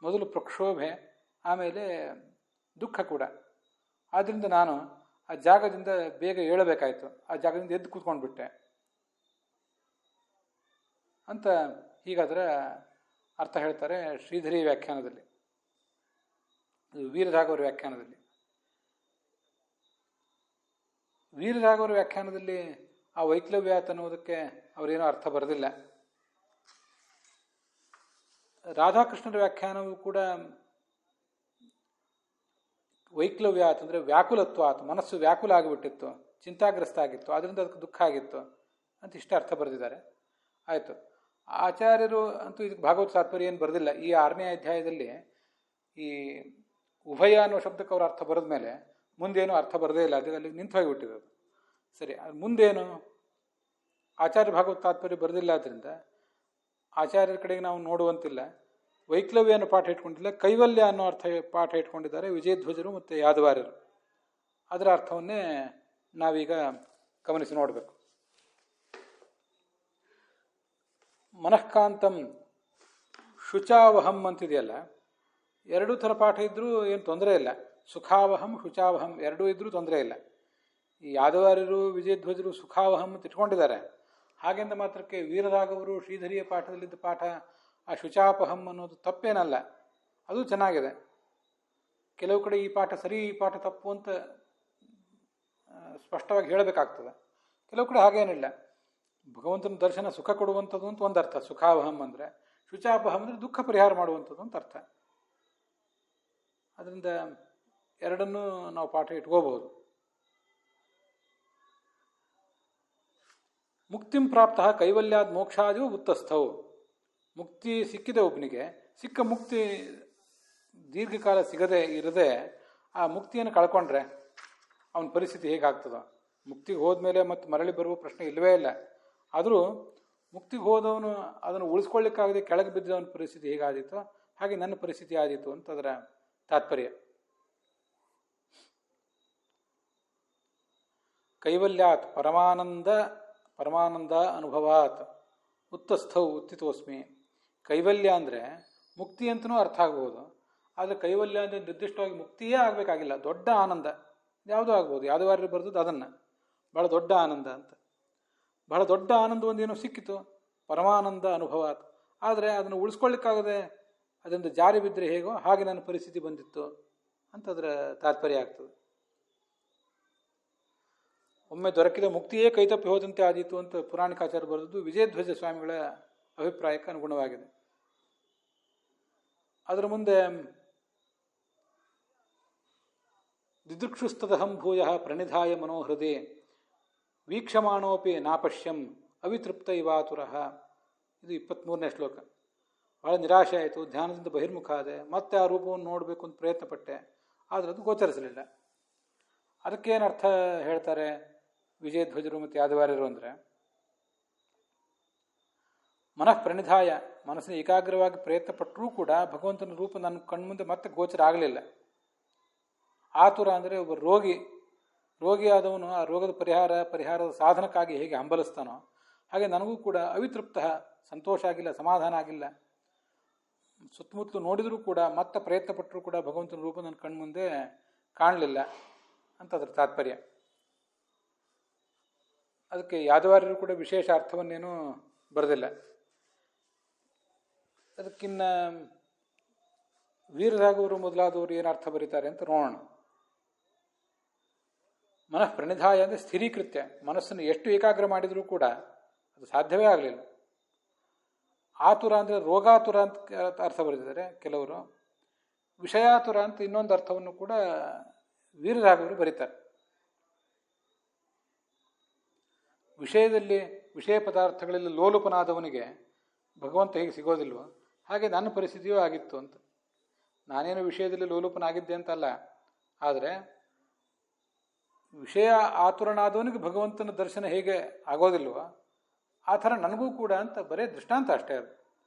ಮೊದಲು ಪ್ರಕ್ಷೋಭೆ, ಆಮೇಲೆ ದುಃಖ ಕೂಡ. ಆದ್ದರಿಂದ ನಾನು ಆ ಜಾಗದಿಂದ ಬೇಗ ಏಳಬೇಕಾಯಿತು, ಆ ಜಾಗದಿಂದ ಎದ್ದು ಕೂತ್ಕೊಂಡ್ಬಿಟ್ಟೆ ಅಂತ ಹೀಗಾದರೆ ಅರ್ಥ ಹೇಳ್ತಾರೆ ಶ್ರೀಧರಿ ವ್ಯಾಖ್ಯಾನದಲ್ಲಿ, ವೀರರಾಘವರ ವ್ಯಾಖ್ಯಾನದಲ್ಲಿ. ವೀರರಾಘವರ ವ್ಯಾಖ್ಯಾನದಲ್ಲಿ ಆ ವೈಕ್ಲವ್ಯಾತ್ ಅನ್ನೋದಕ್ಕೆ ಅವರೇನೋ ಅರ್ಥ ಬರೆದಿಲ್ಲ. ರಾಧಾಕೃಷ್ಣರ ವ್ಯಾಖ್ಯಾನವೂ ಕೂಡ ವೈಕ್ಲವ್ಯಾತ್ ಅಂದರೆ ವ್ಯಾಕುಲತ್ವಾತ್, ಮನಸ್ಸು ವ್ಯಾಕುಲ ಆಗಿಬಿಟ್ಟಿತ್ತು, ಚಿಂತಾಗ್ರಸ್ತ ಆಗಿತ್ತು, ಅದರಿಂದ ಅದಕ್ಕೆ ದುಃಖ ಆಗಿತ್ತು ಅಂತ ಇಷ್ಟ ಅರ್ಥ ಬರೆದಿದ್ದಾರೆ. ಆಯಿತು. ಆಚಾರ್ಯರು ಅಂತೂ ಇದಕ್ಕೆ ಭಾಗವತ ತಾತ್ಪರ್ಯ ಏನು ಬರೆದಿಲ್ಲ. ಈ 6ನೇ ಅಧ್ಯಾಯದಲ್ಲಿ ಈ ಉಭಯ ಅನ್ನೋ ಶಬ್ದಕ್ಕೆ ಅವ್ರ ಅರ್ಥ ಬರೆದ ಮೇಲೆ ಮುಂದೇನು ಅರ್ಥ ಬರದೇ ಇಲ್ಲ, ಅದು ಅಲ್ಲಿಗೆ ನಿಂತು ಹೋಗಿಬಿಟ್ಟಿರೋದು. ಸರಿ, ಅದು ಮುಂದೇನು ಆಚಾರ್ಯ ಭಾಗವತ ತಾತ್ಪರ್ಯ ಬರೆದಿಲ್ಲ. ಆದ್ದರಿಂದ ಆಚಾರ್ಯರ ಕಡೆಗೆ ನಾವು ನೋಡುವಂತಿಲ್ಲ. ವೈಕ್ಲವ್ಯ ಅನ್ನೋ ಪಾಠ ಇಟ್ಕೊಂಡಿಲ್ಲ, ಕೈವಲ್ಯ ಅನ್ನೋ ಅರ್ಥ ಪಾಠ ಇಟ್ಕೊಂಡಿದ್ದಾರೆ ವಿಜಯಧ್ವಜರು ಮತ್ತು ಯಾದವಾರ್ಯರು. ಅದರ ಅರ್ಥವನ್ನೇ ನಾವೀಗ ಗಮನಿಸಿ ನೋಡಬೇಕು. ಮನಃಕಾಂತಂ ಶುಚಾವಹಂ ಅಂತಿದೆಯಲ್ಲ, ಎರಡೂ ಥರ ಪಾಠ ಇದ್ದರೂ ಏನು ತೊಂದರೆ ಇಲ್ಲ. ಸುಖಾವಹಂ ಶುಚಾವಹಂ ಎರಡೂ ಇದ್ದರೂ ತೊಂದರೆ ಇಲ್ಲ. ಈ ಯಾದವಾರ್ಯರು ವಿಜಯಧ್ವಜರು ಸುಖಾವಹಂ ಅಂತ ಇಟ್ಕೊಂಡಿದ್ದಾರೆ. ಹಾಗೆಂದ ಮಾತ್ರಕ್ಕೆ ವೀರರಾಘವರು ಶ್ರೀಧರಿಯ ಪಾಠದಲ್ಲಿದ್ದ ಪಾಠ ಆ ಶುಚಾಪಹಂ ಅನ್ನೋದು ತಪ್ಪೇನಲ್ಲ, ಅದು ಚೆನ್ನಾಗಿದೆ. ಕೆಲವು ಕಡೆ ಈ ಪಾಠ ಸರಿ, ಈ ಪಾಠ ತಪ್ಪು ಅಂತ ಸ್ಪಷ್ಟವಾಗಿ ಹೇಳಬೇಕಾಗ್ತದೆ. ಕೆಲವು ಕಡೆ ಹಾಗೇನಿಲ್ಲ. ಭಗವಂತನ ದರ್ಶನ ಸುಖ ಕೊಡುವಂಥದ್ದು ಅಂತ ಒಂದು ಅರ್ಥ ಸುಖಾವಹಂ ಅಂದರೆ, ಶುಚಾಪಹಂ ಅಂದರೆ ದುಃಖ ಪರಿಹಾರ ಮಾಡುವಂಥದ್ದು ಅಂತ ಅರ್ಥ. ಅದರಿಂದ ಎರಡನ್ನೂ ನಾವು ಪಾಠ ಇಟ್ಕೋಬಹುದು. ಮುಕ್ತಿಂ ಪ್ರಾಪ್ತ ಕೈವಲ್ಯಾದ್ ಮೋಕ್ಷಾದಿವು ಉತ್ತಸ್ಥವು. ಮುಕ್ತಿ ಸಿಕ್ಕಿದೆ ಒಬ್ಬನಿಗೆ, ಸಿಕ್ಕ ಮುಕ್ತಿ ದೀರ್ಘಕಾಲ ಸಿಗದೆ ಇರದೆ ಆ ಮುಕ್ತಿಯನ್ನು ಕಳ್ಕೊಂಡ್ರೆ ಅವನ ಪರಿಸ್ಥಿತಿ ಹೇಗಾಗ್ತದೋ. ಮುಕ್ತಿಗೆ ಹೋದ್ಮೇಲೆ ಮತ್ತೆ ಮರಳಿ ಬರುವ ಪ್ರಶ್ನೆ ಇಲ್ಲವೇ ಇಲ್ಲ. ಆದರೂ ಮುಕ್ತಿಗೆ ಹೋದವನು ಅದನ್ನು ಉಳಿಸ್ಕೊಳ್ಳಿಕ್ಕಾಗದೆ ಕೆಳಗೆ ಬಿದ್ದವನ ಪರಿಸ್ಥಿತಿ ಹೇಗಾದೀತೋ ಹಾಗೆ ನನ್ನ ಪರಿಸ್ಥಿತಿ ಆದೀತು ಅಂತ ಅದರ ತಾತ್ಪರ್ಯ. ಕೈವಲ್ಯಾತ್ ಪರಮಾನಂದ ಅನುಭವಾತ್ ಉತ್ತಸ್ಥೌ ಉತ್ತಿತೋಸ್ಮಿ. ಕೈವಲ್ಯ ಅಂದರೆ ಮುಕ್ತಿ ಅಂತಲೂ ಅರ್ಥ ಆಗ್ಬೋದು. ಆದರೆ ಕೈವಲ್ಯ ಅಂದರೆ ನಿರ್ದಿಷ್ಟವಾಗಿ ಮುಕ್ತಿಯೇ ಆಗಬೇಕಾಗಿಲ್ಲ, ದೊಡ್ಡ ಆನಂದ ಯಾವುದೂ ಆಗ್ಬೋದು. ಯಾದವಾರ್ಯರು ಬರೆದದ್ದು ಅದನ್ನು ಬಹಳ ದೊಡ್ಡ ಆನಂದ ಅಂತ. ಬಹಳ ದೊಡ್ಡ ಆನಂದ ಒಂದೇನೋ ಸಿಕ್ಕಿತು, ಪರಮಾನಂದ ಅನುಭವಾತ್. ಆದರೆ ಅದನ್ನು ಉಳಿಸ್ಕೊಳ್ಳಿಕ್ಕಾಗದೆ ಅದರಿಂದ ಜಾರಿ ಬಿದ್ದರೆ ಹೇಗೋ ಹಾಗೆ ನನ್ನ ಪರಿಸ್ಥಿತಿ ಬಂದಿತ್ತು ಅಂತ ಅದರ ತಾತ್ಪರ್ಯ ಆಗ್ತದೆ. ಒಮ್ಮೆ ದೊರಕಿದ ಮುಕ್ತಿಯೇ ಕೈತಪ್ಪಿ ಹೋದಂತೆ ಆದೀತು ಅಂತ ಪುರಾಣಿಕಾಚಾರ್ಯ ಬರೆದದ್ದು ವಿಜಯಧ್ವಜ ಸ್ವಾಮಿಗಳ ಅಭಿಪ್ರಾಯಕ್ಕೆ ಅನುಗುಣವಾಗಿದೆ. ಅದರ ಮುಂದೆ ದಿದೃಕ್ಷುಸ್ತದಹಂ ಭೂಯ ಪ್ರಣಿಧಾಯ ಮನೋಹೃದೆ ವೀಕ್ಷಮಾಣೋಪಿ ನಾಪಶ್ಯಂ ಅವಿತೃಪ್ತ ಇವಾತುರಃ. ಇದು 23ನೇ ಶ್ಲೋಕ. ಬಹಳ ನಿರಾಶೆ ಆಯಿತು, ಧ್ಯಾನದಿಂದ ಬಹಿರ್ಮುಖ ಆದೆ, ಮತ್ತೆ ಆ ರೂಪವನ್ನು ನೋಡಬೇಕು ಅಂತ ಪ್ರಯತ್ನ ಪಟ್ಟೆ, ಆದರೆ ಅದು ಗೋಚರಿಸಲಿಲ್ಲ. ಅದಕ್ಕೇನರ್ಥ ಹೇಳ್ತಾರೆ ವಿಜಯಧ್ವಜರು ಮತ್ತು ಯಾದವಾರ್ಯರು ಅಂದರೆ, ಮನಃಪ್ರಣಿಧಾಯ ಮನಸ್ಸಿನ ಏಕಾಗ್ರವಾಗಿ ಪ್ರಯತ್ನ ಪಟ್ಟರೂ ಕೂಡ ಭಗವಂತನ ರೂಪ ನನ್ನ ಕಣ್ಮುಂದೆ ಮತ್ತೆ ಗೋಚರ ಆಗಲಿಲ್ಲ. ಆತುರ ಅಂದರೆ ಒಬ್ಬ ರೋಗಿಯಾದವನು ಆ ರೋಗದ ಪರಿಹಾರದ ಸಾಧನಕ್ಕಾಗಿ ಹೇಗೆ ಹಂಬಲಿಸ್ತಾನೋ ಹಾಗೆ ನನಗೂ ಕೂಡ ಅವಿತೃಪ್ತ, ಸಂತೋಷ ಆಗಿಲ್ಲ, ಸಮಾಧಾನ ಆಗಿಲ್ಲ. ಸುತ್ತಮುತ್ತಲು ನೋಡಿದರೂ ಕೂಡ ಮತ್ತೆ ಪ್ರಯತ್ನ ಪಟ್ಟರೂ ಕೂಡ ಭಗವಂತನ ರೂಪ ನನ್ನ ಕಣ್ಮುಂದೆ ಕಾಣಲಿಲ್ಲ ಅಂತ ಅದರ ತಾತ್ಪರ್ಯ. ಅದಕ್ಕೆ ಯಾದವಾರ್ಯರು ಕೂಡ ವಿಶೇಷ ಅರ್ಥವನ್ನೇನೂ ಬರೆದಿಲ್ಲ. ಅದಕ್ಕಿನ್ನ ವೀರರಾಘವರು ಮೊದಲಾದವರು ಏನು ಅರ್ಥ ಬರೀತಾರೆ ಅಂತ ನೋಡೋಣ. ಮನಃಪ್ರಣಿಧಾಯ ಅಂದರೆ ಸ್ಥಿರೀಕೃತ್ಯ, ಮನಸ್ಸನ್ನು ಎಷ್ಟು ಏಕಾಗ್ರ ಮಾಡಿದರೂ ಕೂಡ ಅದು ಸಾಧ್ಯವೇ ಆಗಲಿಲ್ಲ. ಆತುರ ಅಂದರೆ ರೋಗಾತುರ ಅಂತ ಅರ್ಥ ಬರೆದಿದ್ದಾರೆ ಕೆಲವರು. ವಿಷಯಾತುರ ಅಂತ ಇನ್ನೊಂದು ಅರ್ಥವನ್ನು ಕೂಡ ವೀರರಾಘವರು ಬರೀತಾರೆ. ವಿಷಯ ಪದಾರ್ಥಗಳಲ್ಲಿ ಲೋಲುಪನಾದವನಿಗೆ ಭಗವಂತ ಹೇಗೆ ಸಿಗೋದಿಲ್ವೋ ಹಾಗೆ ನನ್ನ ಪರಿಸ್ಥಿತಿಯೂ ಆಗಿತ್ತು ಅಂತ. ನಾನೇನು ವಿಷಯದಲ್ಲಿ ಲೋಲುಪನಾಗಿದ್ದೆ ಅಂತಲ್ಲ, ಆದರೆ ವಿಷಯ ಆತುರನಾದವನಿಗೆ ಭಗವಂತನ ದರ್ಶನ ಹೇಗೆ ಆಗೋದಿಲ್ವೋ ಆ ಥರ ನನಗೂ ಕೂಡ ಅಂತ ಬರೇ ದೃಷ್ಟಾಂತ ಅಷ್ಟೇ ಅದು.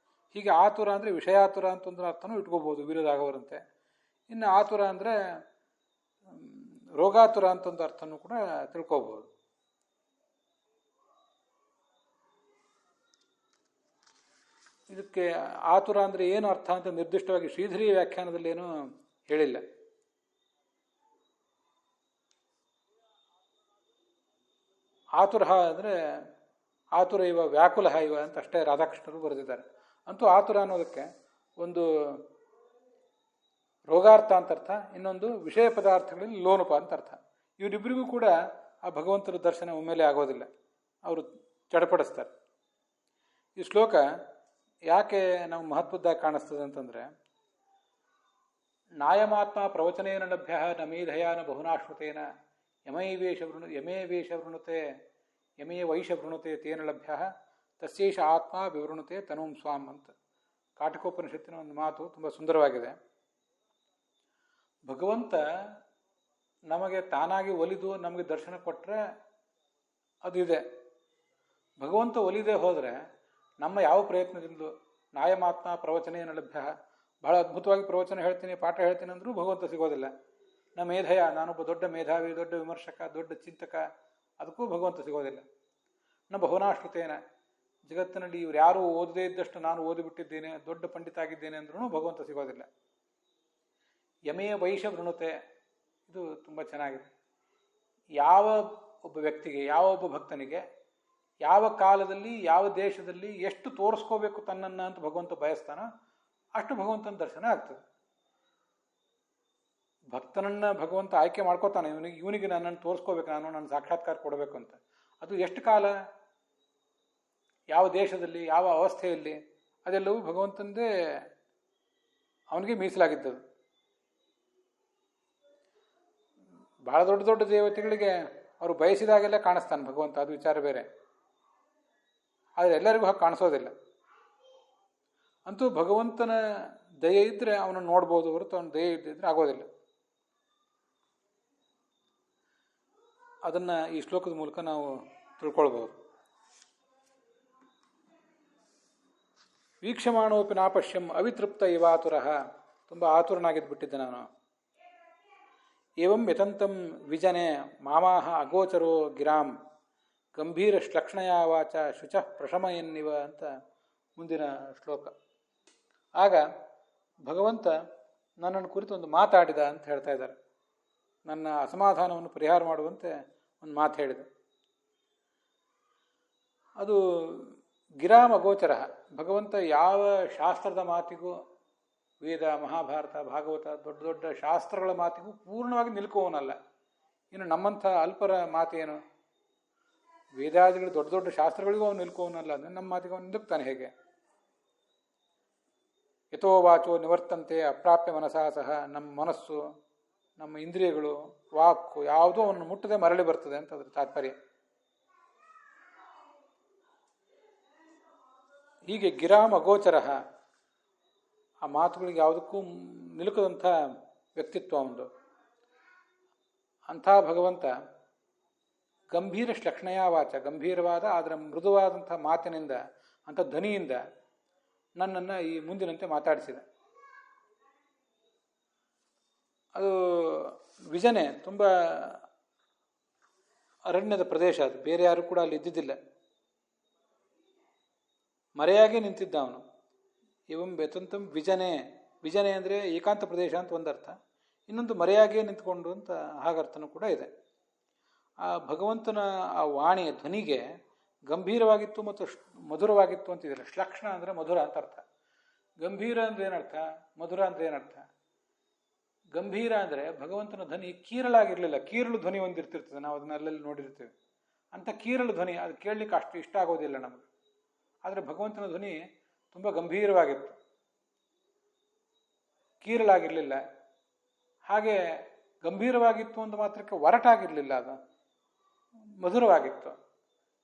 ಹೀಗೆ ಆತುರ ಅಂದರೆ ವಿಷಯಾತುರ ಅಂತ ಒಂದು ಅರ್ಥನೂ ಇಟ್ಕೋಬೋದು ವೀರರಾಘವರಂತೆ. ಇನ್ನು ಆತುರ ಅಂದರೆ ರೋಗಾತುರ ಅಂತ ಒಂದು ಅರ್ಥನೂ ಕೂಡ ತಿಳ್ಕೋಬಹುದು. ಇದಕ್ಕೆ ಆತುರ ಅಂದರೆ ಏನು ಅರ್ಥ ಅಂತ ನಿರ್ದಿಷ್ಟವಾಗಿ ಶ್ರೀಧರಿ ವ್ಯಾಖ್ಯಾನದಲ್ಲಿ ಏನೂ ಹೇಳಿಲ್ಲ. ಆತುರ ಅಂದರೆ ಆತುರ ಇವ ವ್ಯಾಕುಲ ಇವ ಅಂತ ಅಷ್ಟೇ ರಾಧಾಕೃಷ್ಣರು ಬರೆದಿದ್ದಾರೆ. ಅಂತೂ ಆತುರ ಅನ್ನೋದಕ್ಕೆ ಒಂದು ರೋಗಾರ್ಥ ಅಂತ ಅರ್ಥ, ಇನ್ನೊಂದು ವಿಷಯ ಪದಾರ್ಥಗಳಲ್ಲಿ ಲೋನುಪ ಅಂತ ಅರ್ಥ. ಇವರಿಬ್ಬರಿಗೂ ಕೂಡ ಆ ಭಗವಂತನ ದರ್ಶನ ಒಮ್ಮೆಲೆ ಆಗೋದಿಲ್ಲ, ಅವರು ಚಡಪಡಿಸ್ತಾರೆ. ಈ ಶ್ಲೋಕ ಯಾಕೆ ನಮ್ಗೆ ಮಹತ್ವದ್ದಾಗಿ ಕಾಣಿಸ್ತದೆ ಅಂತಂದರೆ, ನಾಯಮಾತ್ಮ ಪ್ರವಚನೇನ ಲಭ್ಯ ನ ಮೇಧಯಾನ ಬಹುನಾಶ್ರುತೇನ ಯಮೇ ವೇಷ ವೃಣುತೆ ಯಮೇ ವೈಷ ವೃಣುತೆ ತೇನ ಲಭ್ಯ ತಸ್ಯೇಷ ಆತ್ಮ ವಿವೃಣುತೆ ತನುಂ ಸ್ವಾಂ ಅಂತ ಕಾಠಿಕೋಪನಿಷತ್ತಿನ ಒಂದು ಮಾತು ತುಂಬ ಸುಂದರವಾಗಿದೆ. ಭಗವಂತ ನಮಗೆ ತಾನಾಗಿ ಒಲಿದು ನಮಗೆ ದರ್ಶನ ಕೊಟ್ಟರೆ ಅದು ಇದೆ. ಭಗವಂತ ಒಲಿದೇ ಹೋದರೆ ನಮ್ಮ ಯಾವ ಪ್ರಯತ್ನದಿಂದಲೂ ನಾಯಮಾತ್ಮ ಪ್ರವಚನೇನ ಲಭ್ಯ, ಬಹಳ ಅದ್ಭುತವಾಗಿ ಪ್ರವಚನ ಹೇಳ್ತೀನಿ, ಪಾಠ ಹೇಳ್ತೀನಿ ಅಂದರೂ ಭಗವಂತ ಸಿಗೋದಿಲ್ಲ. ನಮ್ಮ ಮೇಧಯ, ನಾನೊಬ್ಬ ದೊಡ್ಡ ಮೇಧಾವಿ, ದೊಡ್ಡ ವಿಮರ್ಶಕ, ದೊಡ್ಡ ಚಿಂತಕ, ಅದಕ್ಕೂ ಭಗವಂತ ಸಿಗೋದಿಲ್ಲ. ನಮ್ಮ ಬಹುನಾಶ್ರುತೇನ, ಜಗತ್ತಿನಲ್ಲಿ ಇವ್ರು ಯಾರೂ ಓದದೇ ಇದ್ದಷ್ಟು ನಾನು ಓದಿಬಿಟ್ಟಿದ್ದೇನೆ, ದೊಡ್ಡ ಪಂಡಿತ ಆಗಿದ್ದೇನೆ ಅಂದ್ರೂ ಭಗವಂತ ಸಿಗೋದಿಲ್ಲ. ಯಮೇ ವೈಷ ವೃಣುತೆ, ಇದು ತುಂಬ ಚೆನ್ನಾಗಿದೆ. ಯಾವ ಒಬ್ಬ ವ್ಯಕ್ತಿಗೆ, ಯಾವ ಒಬ್ಬ ಭಕ್ತನಿಗೆ ಯಾವ ಕಾಲದಲ್ಲಿ ಯಾವ ದೇಶದಲ್ಲಿ ಎಷ್ಟು ತೋರಿಸ್ಕೋಬೇಕು ತನ್ನನ್ನು ಅಂತ ಭಗವಂತ ಬಯಸ್ತಾನೋ ಅಷ್ಟು ಭಗವಂತನ ದರ್ಶನ ಆಗ್ತದೆ. ಭಕ್ತನನ್ನು ಭಗವಂತ ಆಯ್ಕೆ ಮಾಡ್ಕೋತಾನೆ, ಇವನಿಗೆ ನನ್ನನ್ನು ತೋರಿಸ್ಕೋಬೇಕು, ನನ್ನ ಸಾಕ್ಷಾತ್ಕಾರ ಕೊಡಬೇಕು ಅಂತ. ಅದು ಎಷ್ಟು ಕಾಲ, ಯಾವ ದೇಶದಲ್ಲಿ, ಯಾವ ಅವಸ್ಥೆಯಲ್ಲಿ, ಅದೆಲ್ಲವೂ ಭಗವಂತಂದೇ ಅವನಿಗೆ ಮೀಸಲಾಗಿದ್ದದು. ಬಹಳ ದೊಡ್ಡ ದೊಡ್ಡ ದೇವತೆಗಳಿಗೆ ಅವರು ಬಯಸಿದಾಗೆಲ್ಲ ಕಾಣಿಸ್ತಾನೆ ಭಗವಂತ, ಅದು ವಿಚಾರ ಬೇರೆ. ಆದರೆ ಎಲ್ಲರಿಗೂ ಹಾಗೆ ಕಾಣಿಸೋದಿಲ್ಲ. ಅಂತೂ ಭಗವಂತನ ದಯೆ ಇದ್ದರೆ ಅವನನ್ನು ನೋಡ್ಬೋದು ಹೊರತು ಅವನ ದಯೆ ಇದ್ದಿದ್ರೆ ಆಗೋದಿಲ್ಲ. ಅದನ್ನು ಈ ಶ್ಲೋಕದ ಮೂಲಕ ನಾವು ತಿಳ್ಕೊಳ್ಬೋದು. ವೀಕ್ಷಮಾಣೋಪಿ ನಾಪಶ್ಯಂ ಅವಿತೃಪ್ತ ಇವಾತುರ, ತುಂಬ ಆತುರನಾಗಿದ್ದು ಬಿಟ್ಟಿದ್ದೆ ನಾನು. ಏವಂ ಯತಂತಂ ವಿಜನೆ ಮಾಮಾಹ ಅಗೋಚರೋ ಗಿರಾಂ ಗಂಭೀರ ಶ್ಲಕ್ಷಣಯ ವಾಚ ಶುಚಃ ಪ್ರಶಮಯನ್ನಿವ ಅಂತ ಮುಂದಿನ ಶ್ಲೋಕ. ಆಗ ಭಗವಂತ ನನ್ನನ್ನು ಕುರಿತು ಒಂದು ಮಾತಾಡಿದ ಅಂತ ಹೇಳ್ತಾ ಇದ್ದಾರೆ. ನನ್ನ ಅಸಮಾಧಾನವನ್ನು ಪರಿಹಾರ ಮಾಡುವಂತೆ ಒಂದು ಮಾತು ಹೇಳಿದ. ಅದು ಗಿರಾಮ ಅಗೋಚರ. ಭಗವಂತ ಯಾವ ಶಾಸ್ತ್ರದ ಮಾತಿಗೂ, ವೇದ, ಮಹಾಭಾರತ, ಭಾಗವತ, ದೊಡ್ಡ ದೊಡ್ಡ ಶಾಸ್ತ್ರಗಳ ಮಾತಿಗೂ ಪೂರ್ಣವಾಗಿ ನಿಲ್ಕೋವನಲ್ಲ. ಇನ್ನು ನಮ್ಮಂಥ ಅಲ್ಪರ ಮಾತೇನು, ವೇದಾದಿಗಳು ದೊಡ್ಡ ದೊಡ್ಡ ಶಾಸ್ತ್ರಗಳಿಗೂ ಅವನು ನಿಲ್ಕೋವನಲ್ಲ. ಅಂದರೆ ನಮ್ಮ ಮಾತಿಗೆ ಅವನು ನಿಲ್ತಾನೆ ಹೇಗೆ? ಯಥೋ ವಾಚೋ ನಿವರ್ತಂತೆ ಅಪ್ರಾಪ್ಯ ಮನಸಾ ಸಹ, ನಮ್ಮ ಮನಸ್ಸು, ನಮ್ಮ ಇಂದ್ರಿಯಗಳು, ವಾಕು ಯಾವುದೂ ಅವನು ಮುಟ್ಟದೆ ಮರಳಿ ಬರ್ತದೆ ಅಂತ ಅದ್ರ ತಾತ್ಪರ್ಯ. ಹೀಗೆ ಗಿರಾಮ ಅಗೋಚರ, ಆ ಮಾತುಗಳಿಗೆ ಯಾವುದಕ್ಕೂ ನಿಲುಕದಂಥ ವ್ಯಕ್ತಿತ್ವ ಒಂದು. ಅಂಥ ಭಗವಂತ ಗಂಭೀರ ಶ್ಲಕ್ಷಣಯ ವಾಚ, ಗಂಭೀರವಾದ ಆದರೆ ಮೃದುವಾದಂಥ ಮಾತಿನಿಂದ, ಅಂಥ ಧ್ವನಿಯಿಂದ ನನ್ನನ್ನು ಈ ಮುಂದಿನಂತೆ ಮಾತಾಡಿಸಿದ. ಅದು ವಿಜನೆ, ತುಂಬ ಅರಣ್ಯದ ಪ್ರದೇಶ ಅದು, ಬೇರೆ ಯಾರು ಕೂಡ ಅಲ್ಲಿ ಇದ್ದಿದ್ದಿಲ್ಲ. ಮರೆಯಾಗಿ ನಿಂತಿದ್ದ ಅವನು. ಇವಂ ಬೆತಂತಂ ವಿಜನೆ, ವಿಜನೆ ಅಂದರೆ ಏಕಾಂತ ಪ್ರದೇಶ ಅಂತ ಒಂದರ್ಥ, ಇನ್ನೊಂದು ಮರೆಯಾಗಿಯೇ ನಿಂತ್ಕೊಂಡು ಅಂತ ಹಾಗರ್ಥನೂ ಕೂಡ ಇದೆ. ಆ ಭಗವಂತನ ಆ ವಾಣಿಯ ಧ್ವನಿಗೆ ಗಂಭೀರವಾಗಿತ್ತು ಮತ್ತು ಮಧುರವಾಗಿತ್ತು ಅಂತಿದ್ದಾರೆ. ಶ್ಲಕ್ಷಣ ಅಂದರೆ ಮಧುರ ಅಂತ ಅರ್ಥ. ಗಂಭೀರ ಅಂದರೆ ಏನರ್ಥ, ಮಧುರ ಅಂದರೆ ಏನರ್ಥ? ಗಂಭೀರ ಅಂದರೆ ಭಗವಂತನ ಧ್ವನಿ ಕೀರಲಾಗಿರಲಿಲ್ಲ. ಕೀರಲು ಧ್ವನಿ ಒಂದಿರ್ತಿರ್ತದೆ, ನಾವು ಅದನ್ನ ಅಲ್ಲೆಲ್ಲಿ ನೋಡಿರ್ತೀವಿ. ಅಂಥ ಕೀರಲು ಧ್ವನಿ ಅದು ಕೇಳಲಿಕ್ಕೆ ಅಷ್ಟು ಇಷ್ಟ ಆಗೋದಿಲ್ಲ ನಮಗೆ. ಆದರೆ ಭಗವಂತನ ಧ್ವನಿ ತುಂಬ ಗಂಭೀರವಾಗಿತ್ತು, ಕೀರಲಾಗಿರಲಿಲ್ಲ. ಹಾಗೆ ಗಂಭೀರವಾಗಿತ್ತು ಒಂದು ಮಾತ್ರಕ್ಕೆ ಒರಟಾಗಿರಲಿಲ್ಲ, ಅದು ಮಧುರವಾಗಿತ್ತು.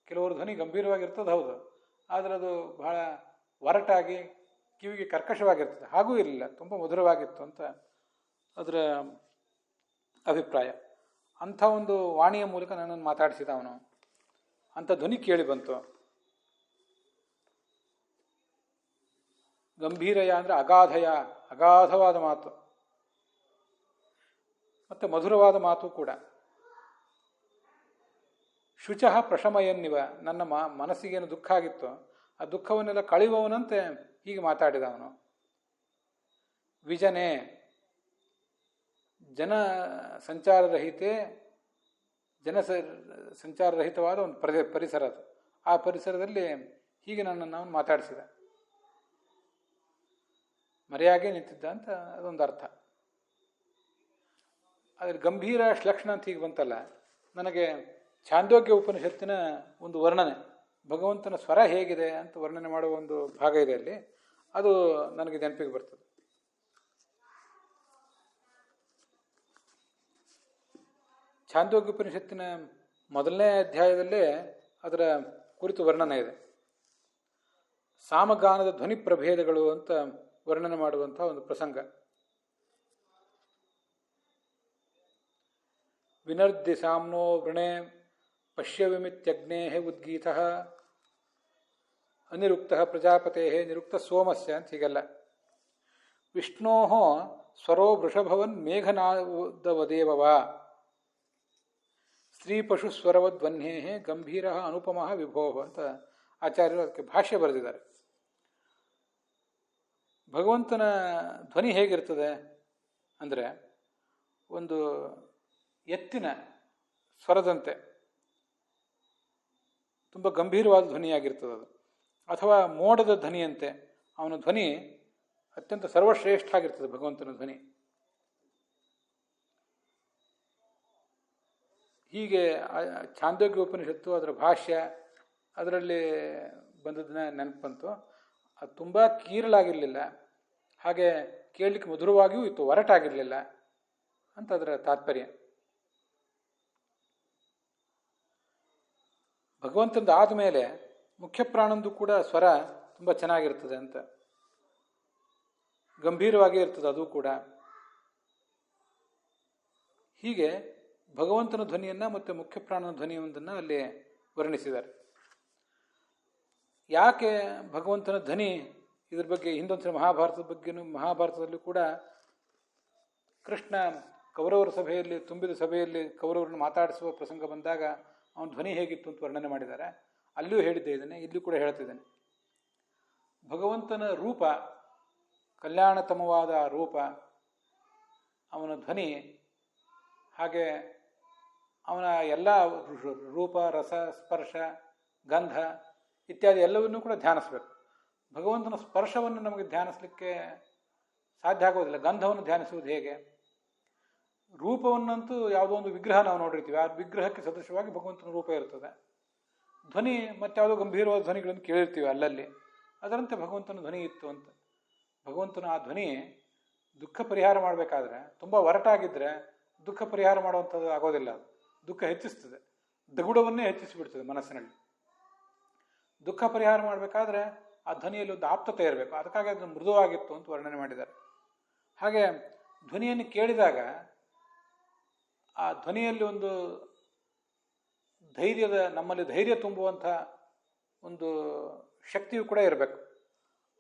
ಕೆಲವರು ಧ್ವನಿ ಗಂಭೀರವಾಗಿರ್ತದೆ ಹೌದು, ಆದರೆ ಅದು ಬಹಳ ಒರಟಾಗಿ ಕಿವಿಗೆ ಕರ್ಕಶವಾಗಿರ್ತದೆ. ಹಾಗೂ ಇರಲಿಲ್ಲ, ತುಂಬ ಮಧುರವಾಗಿತ್ತು ಅಂತ ಅದರ ಅಭಿಪ್ರಾಯ. ಅಂಥ ಒಂದು ವಾಣಿಯ ಮೂಲಕ ನನ್ನನ್ನು ಮಾತಾಡಿಸಿದ ಅವನು. ಅಂಥ ಧ್ವನಿ ಕೇಳಿ ಬಂತು. ಗಂಭೀರಯ ಅಂದರೆ ಅಗಾಧಯ, ಅಗಾಧವಾದ ಮಾತು, ಮತ್ತು ಮಧುರವಾದ ಮಾತು ಕೂಡ. ಶುಚಃ ಪ್ರಶಮಯನ್ನಿವ, ನನ್ನ ಮನಸ್ಸಿಗೇನು ದುಃಖ ಆಗಿತ್ತು ಆ ದುಃಖವನ್ನೆಲ್ಲ ಕಳೆಯುವವನಂತೆ ಹೀಗೆ ಮಾತಾಡಿದ ಅವನು. ವಿಜನೆ, ಜನ ಸಂಚಾರರಹಿತೆ, ಸಂಚಾರರಹಿತವಾದ ಒಂದು ಪರಿಸರ ಅದು. ಆ ಪರಿಸರದಲ್ಲಿ ಹೀಗೆ ನನ್ನನ್ನು ಅವನು ಮಾತಾಡಿಸಿದ. ಮರೆಯಾಗೇ ನಿಂತಿದ್ದ ಅಂತ ಅದೊಂದು ಅರ್ಥ. ಆದರೆ ಗಂಭೀರ ಶ್ಲಕ್ಷಣ ಅಂತ ಹೀಗೆ ಬಂತಲ್ಲ, ನನಗೆ ಛಾಂದೋಗ್ಯ ಉಪನಿಷತ್ತಿನ ಒಂದು ವರ್ಣನೆ, ಭಗವಂತನ ಸ್ವರ ಹೇಗಿದೆ ಅಂತ ವರ್ಣನೆ ಮಾಡುವ ಒಂದು ಭಾಗ ಇದೆ ಅಲ್ಲಿ, ಅದು ನನಗೆ ನೆನಪಿಗೆ ಬರ್ತದೆ. ಛಾಂದೋಗ್ಯೋಪನಿಷತ್ತಿನ ಮೊದಲನೇ ಅಧ್ಯಾಯದಲ್ಲೇ ಅದರ ಕುರಿತು ವರ್ಣನೆ ಇದೆ. ಸಾಮಗಾನದ ಧ್ವನಿ ಪ್ರಭೇದಗಳು ಅಂತ ವರ್ಣನೆ ಮಾಡುವಂತಹ ಒಂದು ಪ್ರಸಂಗ. ವಿನರ್ದಿ ಸಾಮ್ನೋ ವೃಣೆ ಪಶ್ಯವಿಮಿತ್ಯಗ್ನೇ ಉದ್ಗೀತ ಅನಿರುಕ್ತ ಪ್ರಜಾಪತೆ ನಿರುಕ್ತ ಸೋಮಸ್ಯ ಅಂತ ಹೀಗೆಲ್ಲ. ವಿಷ್ಣೋ ಸ್ವರೋ ವೃಷಭವನ್ ಮೇಘನಾದವದೇವ ಸ್ತ್ರೀ ಪಶು ಸ್ವರವಧ್ವನ್ಯೇ ಗಂಭೀರ ಅನುಪಮ ವಿಭೋ ಅಂತ ಆಚಾರ್ಯರು ಅದಕ್ಕೆ ಭಾಷ್ಯ ಬರೆದಿದ್ದಾರೆ. ಭಗವಂತನ ಧ್ವನಿ ಹೇಗಿರ್ತದೆ ಅಂದರೆ ಒಂದು ಎತ್ತಿನ ಸ್ವರದಂತೆ ತುಂಬ ಗಂಭೀರವಾದ ಧ್ವನಿಯಾಗಿರ್ತದೆ ಅದು, ಅಥವಾ ಮೋಡದ ಧ್ವನಿಯಂತೆ ಅವನ ಧ್ವನಿ ಅತ್ಯಂತ ಸರ್ವಶ್ರೇಷ್ಠ ಆಗಿರ್ತದೆ ಭಗವಂತನ ಧ್ವನಿ. ಹೀಗೆ ಛಾಂದೋಗ್ಯ ಉಪನಿಷತ್ತು ಅದರ ಭಾಷ್ಯ ಅದರಲ್ಲಿ ಬಂದದನ್ನ ನೆನಪು ಬಂತು. ಅದು ತುಂಬ ಕೀರಲಾಗಿರಲಿಲ್ಲ, ಹಾಗೆ ಕೇಳಲಿಕ್ಕೆ ಮಧುರವಾಗಿಯೂ ಇತ್ತು, ಒರಟಾಗಿರಲಿಲ್ಲ ಅಂತ ಅದರ ತಾತ್ಪರ್ಯ. ಭಗವಂತಂದು ಆದಮೇಲೆ ಮುಖ್ಯ ಪ್ರಾಣಂದು ಕೂಡ ಸ್ವರ ತುಂಬ ಚೆನ್ನಾಗಿರ್ತದೆ ಅಂತ, ಗಂಭೀರವಾಗಿ ಇರ್ತದೆ ಅದು ಕೂಡ. ಹೀಗೆ ಭಗವಂತನ ಧ್ವನಿಯನ್ನು ಮತ್ತು ಮುಖ್ಯ ಪ್ರಾಣನ ಧ್ವನಿಯೊಂದನ್ನು ಅಲ್ಲಿ ವರ್ಣಿಸಿದ್ದಾರೆ. ಯಾಕೆ ಭಗವಂತನ ಧ್ವನಿ, ಇದ್ರ ಬಗ್ಗೆ ಹಿಂದೊಂದ್ಸಲ ಮಹಾಭಾರತದ ಬಗ್ಗೆನೂ, ಮಹಾಭಾರತದಲ್ಲೂ ಕೂಡ ಕೃಷ್ಣ ಕೌರವರ ಸಭೆಯಲ್ಲಿ, ತುಂಬಿದ ಸಭೆಯಲ್ಲಿ ಕೌರವರನ್ನು ಮಾತಾಡಿಸುವ ಪ್ರಸಂಗ ಬಂದಾಗ ಅವನ ಧ್ವನಿ ಹೇಗಿತ್ತು ಅಂತ ವರ್ಣನೆ ಮಾಡಿದ್ದಾರೆ. ಅಲ್ಲಿಯೂ ಹೇಳಿದ್ದೆ ಇದನ್ನೇ, ಇಲ್ಲೂ ಕೂಡ ಹೇಳ್ತಿದ್ದೇನೆ. ಭಗವಂತನ ರೂಪ, ಕಲ್ಯಾಣತಮವಾದ ರೂಪ, ಅವನ ಧ್ವನಿ, ಹಾಗೆ ಅವನ ಎಲ್ಲ ರೂಪ, ರಸ, ಸ್ಪರ್ಶ, ಗಂಧ ಇತ್ಯಾದಿ ಎಲ್ಲವನ್ನೂ ಕೂಡ ಧ್ಯಾನಿಸ್ಬೇಕು. ಭಗವಂತನ ಸ್ಪರ್ಶವನ್ನು ನಮಗೆ ಧ್ಯಾನಿಸಲಿಕ್ಕೆ ಸಾಧ್ಯ ಆಗೋದಿಲ್ಲ. ಗಂಧವನ್ನು ಧ್ಯಾನಿಸುವುದು ಹೇಗೆ? ರೂಪವನ್ನಂತೂ ಯಾವುದೋ ಒಂದು ವಿಗ್ರಹ ನಾವು ನೋಡಿರ್ತೀವಿ, ಆ ವಿಗ್ರಹಕ್ಕೆ ಸದೃಶವಾಗಿ ಭಗವಂತನ ರೂಪ ಇರ್ತದೆ. ಧ್ವನಿ ಮತ್ತಾವುದೋ ಗಂಭೀರವಾದ ಧ್ವನಿಗಳನ್ನು ಕೇಳಿರ್ತೀವಿ ಅಲ್ಲಲ್ಲಿ, ಅದರಂತೆ ಭಗವಂತನ ಧ್ವನಿ ಇತ್ತು ಅಂತ. ಭಗವಂತನ ಆ ಧ್ವನಿ ದುಃಖ ಪರಿಹಾರ ಮಾಡಬೇಕಾದ್ರೆ ತುಂಬ ಒರಟಾಗಿದ್ದರೆ ದುಃಖ ಪರಿಹಾರ ಮಾಡುವಂಥದ್ದು ಆಗೋದಿಲ್ಲ. ಅದು ದುಃಖ ಹೆಚ್ಚಿಸ್ತದೆ, ದಗುಡವನ್ನೇ ಹೆಚ್ಚಿಸಿಬಿಡ್ತದೆ ಮನಸ್ಸಿನಲ್ಲಿ. ದುಃಖ ಪರಿಹಾರ ಮಾಡಬೇಕಾದ್ರೆ ಆ ಧ್ವನಿಯಲ್ಲಿ ಒಂದು ಆಪ್ತತೆ ಇರಬೇಕು, ಅದಕ್ಕಾಗಿ ಅದು ಮೃದುವಾಗಿತ್ತು ಅಂತ ವರ್ಣನೆ ಮಾಡಿದ್ದಾರೆ. ಹಾಗೆ ಧ್ವನಿಯನ್ನು ಕೇಳಿದಾಗ ಆ ಧ್ವನಿಯಲ್ಲಿ ಒಂದು ಧೈರ್ಯದ, ನಮ್ಮಲ್ಲಿ ಧೈರ್ಯ ತುಂಬುವಂಥ ಒಂದು ಶಕ್ತಿಯು ಕೂಡ ಇರಬೇಕು.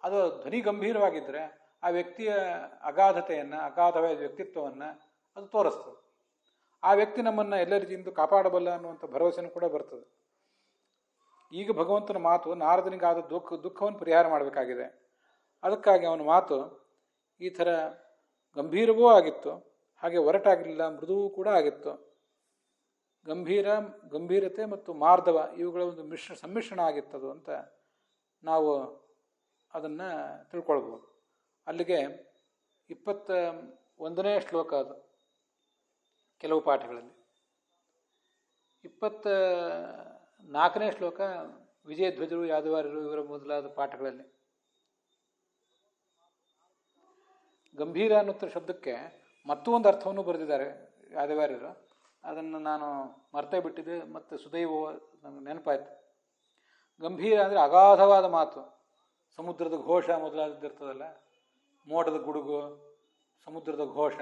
ಅದು ಧ್ವನಿ ಗಂಭೀರವಾಗಿದ್ದರೆ ಆ ವ್ಯಕ್ತಿಯ ಅಗಾಧತೆಯನ್ನು, ಅಗಾಧವಾದ ವ್ಯಕ್ತಿತ್ವವನ್ನು ಅದು ತೋರಿಸ್ತದೆ. ಆ ವ್ಯಕ್ತಿ ನಮ್ಮನ್ನು ಎಲ್ಲ ರೀತಿಯಿಂದ ಕಾಪಾಡಬಲ್ಲ ಅನ್ನುವಂಥ ಭರವಸೆನೂ ಕೂಡ ಬರ್ತದೆ. ಈಗ ಭಗವಂತನ ಮಾತು ನಾರದನಿಗಾದ ದುಃಖವನ್ನು ಪರಿಹಾರ ಮಾಡಬೇಕಾಗಿದೆ. ಅದಕ್ಕಾಗಿ ಅವನ ಮಾತು ಈ ಥರ ಗಂಭೀರವೂ ಆಗಿತ್ತು, ಹಾಗೆ ಒರಟಾಗಿರಲಿಲ್ಲ, ಮೃದುವೂ ಕೂಡ ಆಗಿತ್ತು. ಗಂಭೀರತೆ ಮತ್ತು ಮಾರ್ಧವ ಇವುಗಳ ಒಂದು ಸಮ್ಮಿಶ್ರಣ ಆಗಿತ್ತದು ಅಂತ ನಾವು ಅದನ್ನು ತಿಳ್ಕೊಳ್ಬೋದು. ಅಲ್ಲಿಗೆ 21ನೇ ಶ್ಲೋಕ ಅದು ಕೆಲವು ಪಾಠಗಳಲ್ಲಿ. 24ನೇ ಶ್ಲೋಕ ವಿಜಯಧ್ವಜರು, ಯಾದವಾರ್ಯರು ಇವರ ಮೊದಲಾದ ಪಾಠಗಳಲ್ಲಿ. ಗಂಭೀರ ಅನ್ನುತ್ತ ಶಬ್ದಕ್ಕೆ ಮತ್ತೊಂದು ಅರ್ಥವನ್ನು ಬರೆದಿದ್ದಾರೆ ಯಾದವಾರ್ಯರು. ಅದನ್ನು ನಾನು ಮರ್ತೇ ಬಿಟ್ಟಿದ್ದೆ, ಮತ್ತು ಸುದೈವ ನನಗೆ ನೆನಪಾಯ್ತು. ಗಂಭೀರ ಅಂದರೆ ಅಗಾಧವಾದ ಮಾತು, ಸಮುದ್ರದ ಘೋಷ ಮೊದಲಾದದ್ದಿರ್ತದಲ್ಲ, ಮೋಡದ ಗುಡುಗು, ಸಮುದ್ರದ ಘೋಷ,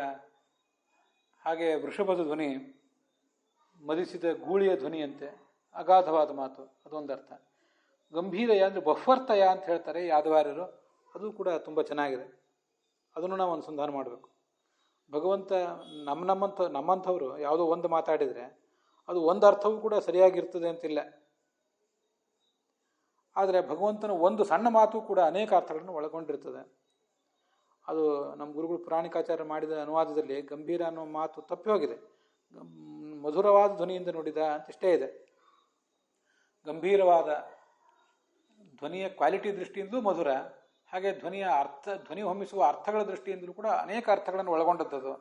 ಹಾಗೆ ವೃಷಭದ ಧ್ವನಿ, ಮದಿಸಿದ ಗೂಳಿಯ ಧ್ವನಿಯಂತೆ ಅಗಾಧವಾದ ಮಾತು, ಅದೊಂದರ್ಥ. ಗಂಭೀರಯ ಅಂದರೆ ಬಹ್ವರ್ತಯ ಅಂತ ಹೇಳ್ತಾರೆ ಯಾದವಾರ್ಯರು, ಅದು ಕೂಡ ತುಂಬ ಚೆನ್ನಾಗಿದೆ. ಅದನ್ನು ನಾವು ಅನುಸಂಧಾನ ಮಾಡಬೇಕು. ಭಗವಂತ ನಮ್ಮಂಥವರು ಯಾವುದೋ ಒಂದು ಮಾತಾಡಿದರೆ ಅದು ಒಂದು ಅರ್ಥವೂ ಕೂಡ ಸರಿಯಾಗಿರ್ತದೆ ಅಂತಿಲ್ಲ. ಆದರೆ ಭಗವಂತನ ಒಂದು ಸಣ್ಣ ಮಾತು ಕೂಡ ಅನೇಕ ಅರ್ಥಗಳನ್ನು ಒಳಗೊಂಡಿರ್ತದೆ. ಅದು ನಮ್ಮ ಗುರುಗಳು ಪುರಾಣಿಕಾಚಾರ್ಯ ಮಾಡಿದ ಅನುವಾದದಲ್ಲಿ ಗಂಭೀರ ಅನ್ನೋ ಮಾತು ತಪ್ಪಿ ಹೋಗಿದೆ. ಮಧುರವಾದ ಧ್ವನಿಯಿಂದ ನುಡಿದ ಅಂತಿಷ್ಟೇ ಇದೆ. ಗಂಭೀರವಾದ ಧ್ವನಿಯ ಕ್ವಾಲಿಟಿ ದೃಷ್ಟಿಯಿಂದಲೂ ಮಧುರ, ಹಾಗೆ ಧ್ವನಿ ಹೊಮ್ಮಿಸುವ ಅರ್ಥಗಳ ದೃಷ್ಟಿಯಿಂದಲೂ ಕೂಡ ಅನೇಕ ಅರ್ಥಗಳನ್ನು ಒಳಗೊಂಡದ್ದು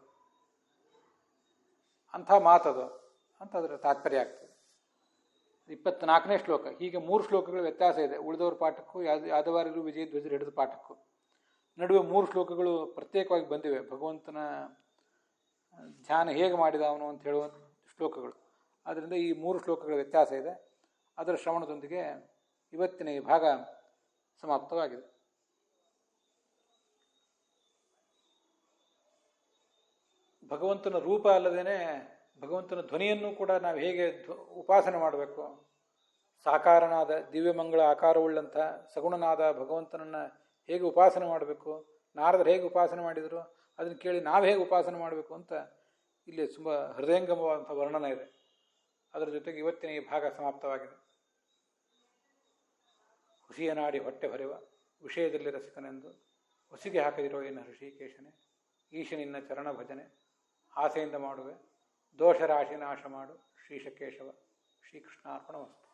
ಅಂಥ ಮಾತದು ಅಂತ ಅದರ ತಾತ್ಪರ್ಯ ಆಗ್ತದೆ. 24ನೇ ಶ್ಲೋಕ. ಹೀಗೆ 3 ಶ್ಲೋಕಗಳ ವ್ಯತ್ಯಾಸ ಇದೆ ಉಳಿದವ್ರ ಪಾಠಕ್ಕೂ ಯಾದವಾರರು ವಿಜಯಧ್ವಜರು ಹಿಡಿದ ಪಾಠಕ್ಕೂ. ನಡುವೆ 3 ಶ್ಲೋಕಗಳು ಪ್ರತ್ಯೇಕವಾಗಿ ಬಂದಿವೆ. ಭಗವಂತನ ಧ್ಯಾನ ಹೇಗೆ ಮಾಡಿದ ಅವನು ಅಂತ ಹೇಳುವ ಶ್ಲೋಕಗಳು. ಆದ್ದರಿಂದ ಈ 3 ಶ್ಲೋಕಗಳ ವ್ಯತ್ಯಾಸ ಇದೆ. ಅದರ ಶ್ರವಣದೊಂದಿಗೆ ಇವತ್ತಿನ ಈ ಭಾಗ ಸಮಾಪ್ತವಾಗಿದೆ. ಭಗವಂತನ ರೂಪ ಅಲ್ಲದೇ ಭಗವಂತನ ಧ್ವನಿಯನ್ನು ಕೂಡ ನಾವು ಹೇಗೆ ಉಪಾಸನೆ ಮಾಡಬೇಕು, ಸಾಕಾರನಾದ ದಿವ್ಯಮಂಗಳ ಆಕಾರವುಳ್ಳಂಥ ಸಗುಣನಾದ ಭಗವಂತನನ್ನು ಹೇಗೆ ಉಪಾಸನೆ ಮಾಡಬೇಕು, ನಾರದರು ಹೇಗೆ ಉಪಾಸನೆ ಮಾಡಿದರು, ಅದನ್ನು ಕೇಳಿ ನಾವು ಹೇಗೆ ಉಪಾಸನೆ ಮಾಡಬೇಕು ಅಂತ ಇಲ್ಲಿ ತುಂಬ ಹೃದಯಂಗಮವಾದಂಥ ವರ್ಣನ ಇದೆ. ಅದರ ಜೊತೆಗೆ ಇವತ್ತಿನ ಈ ಭಾಗ ಸಮಾಪ್ತವಾಗಿದೆ. ಹುಸಿಯ ನಾಡಿ ಹೊಟ್ಟೆ ಹೊರೆವ ವಿಷಯದಲ್ಲಿ ರಸಿಕನೆಂದು ಹೊಸಿಗೆ ಹಾಕದಿರೋ ಎನ್ನ ಹೃಷಿಕೇಶನೇ, ಈಶನಿನ್ನ ಚರಣ ಭಜನೆ ಆಸೆಯಿಂದ ಮಾಡುವೆ, ದೋಷರಾಶಿ ನಾಶ ಮಾಡು ಶ್ರೀಶಕೇಶವ. ಶ್ರೀಕೃಷ್ಣಾರ್ಪಣಮಸ್ತು.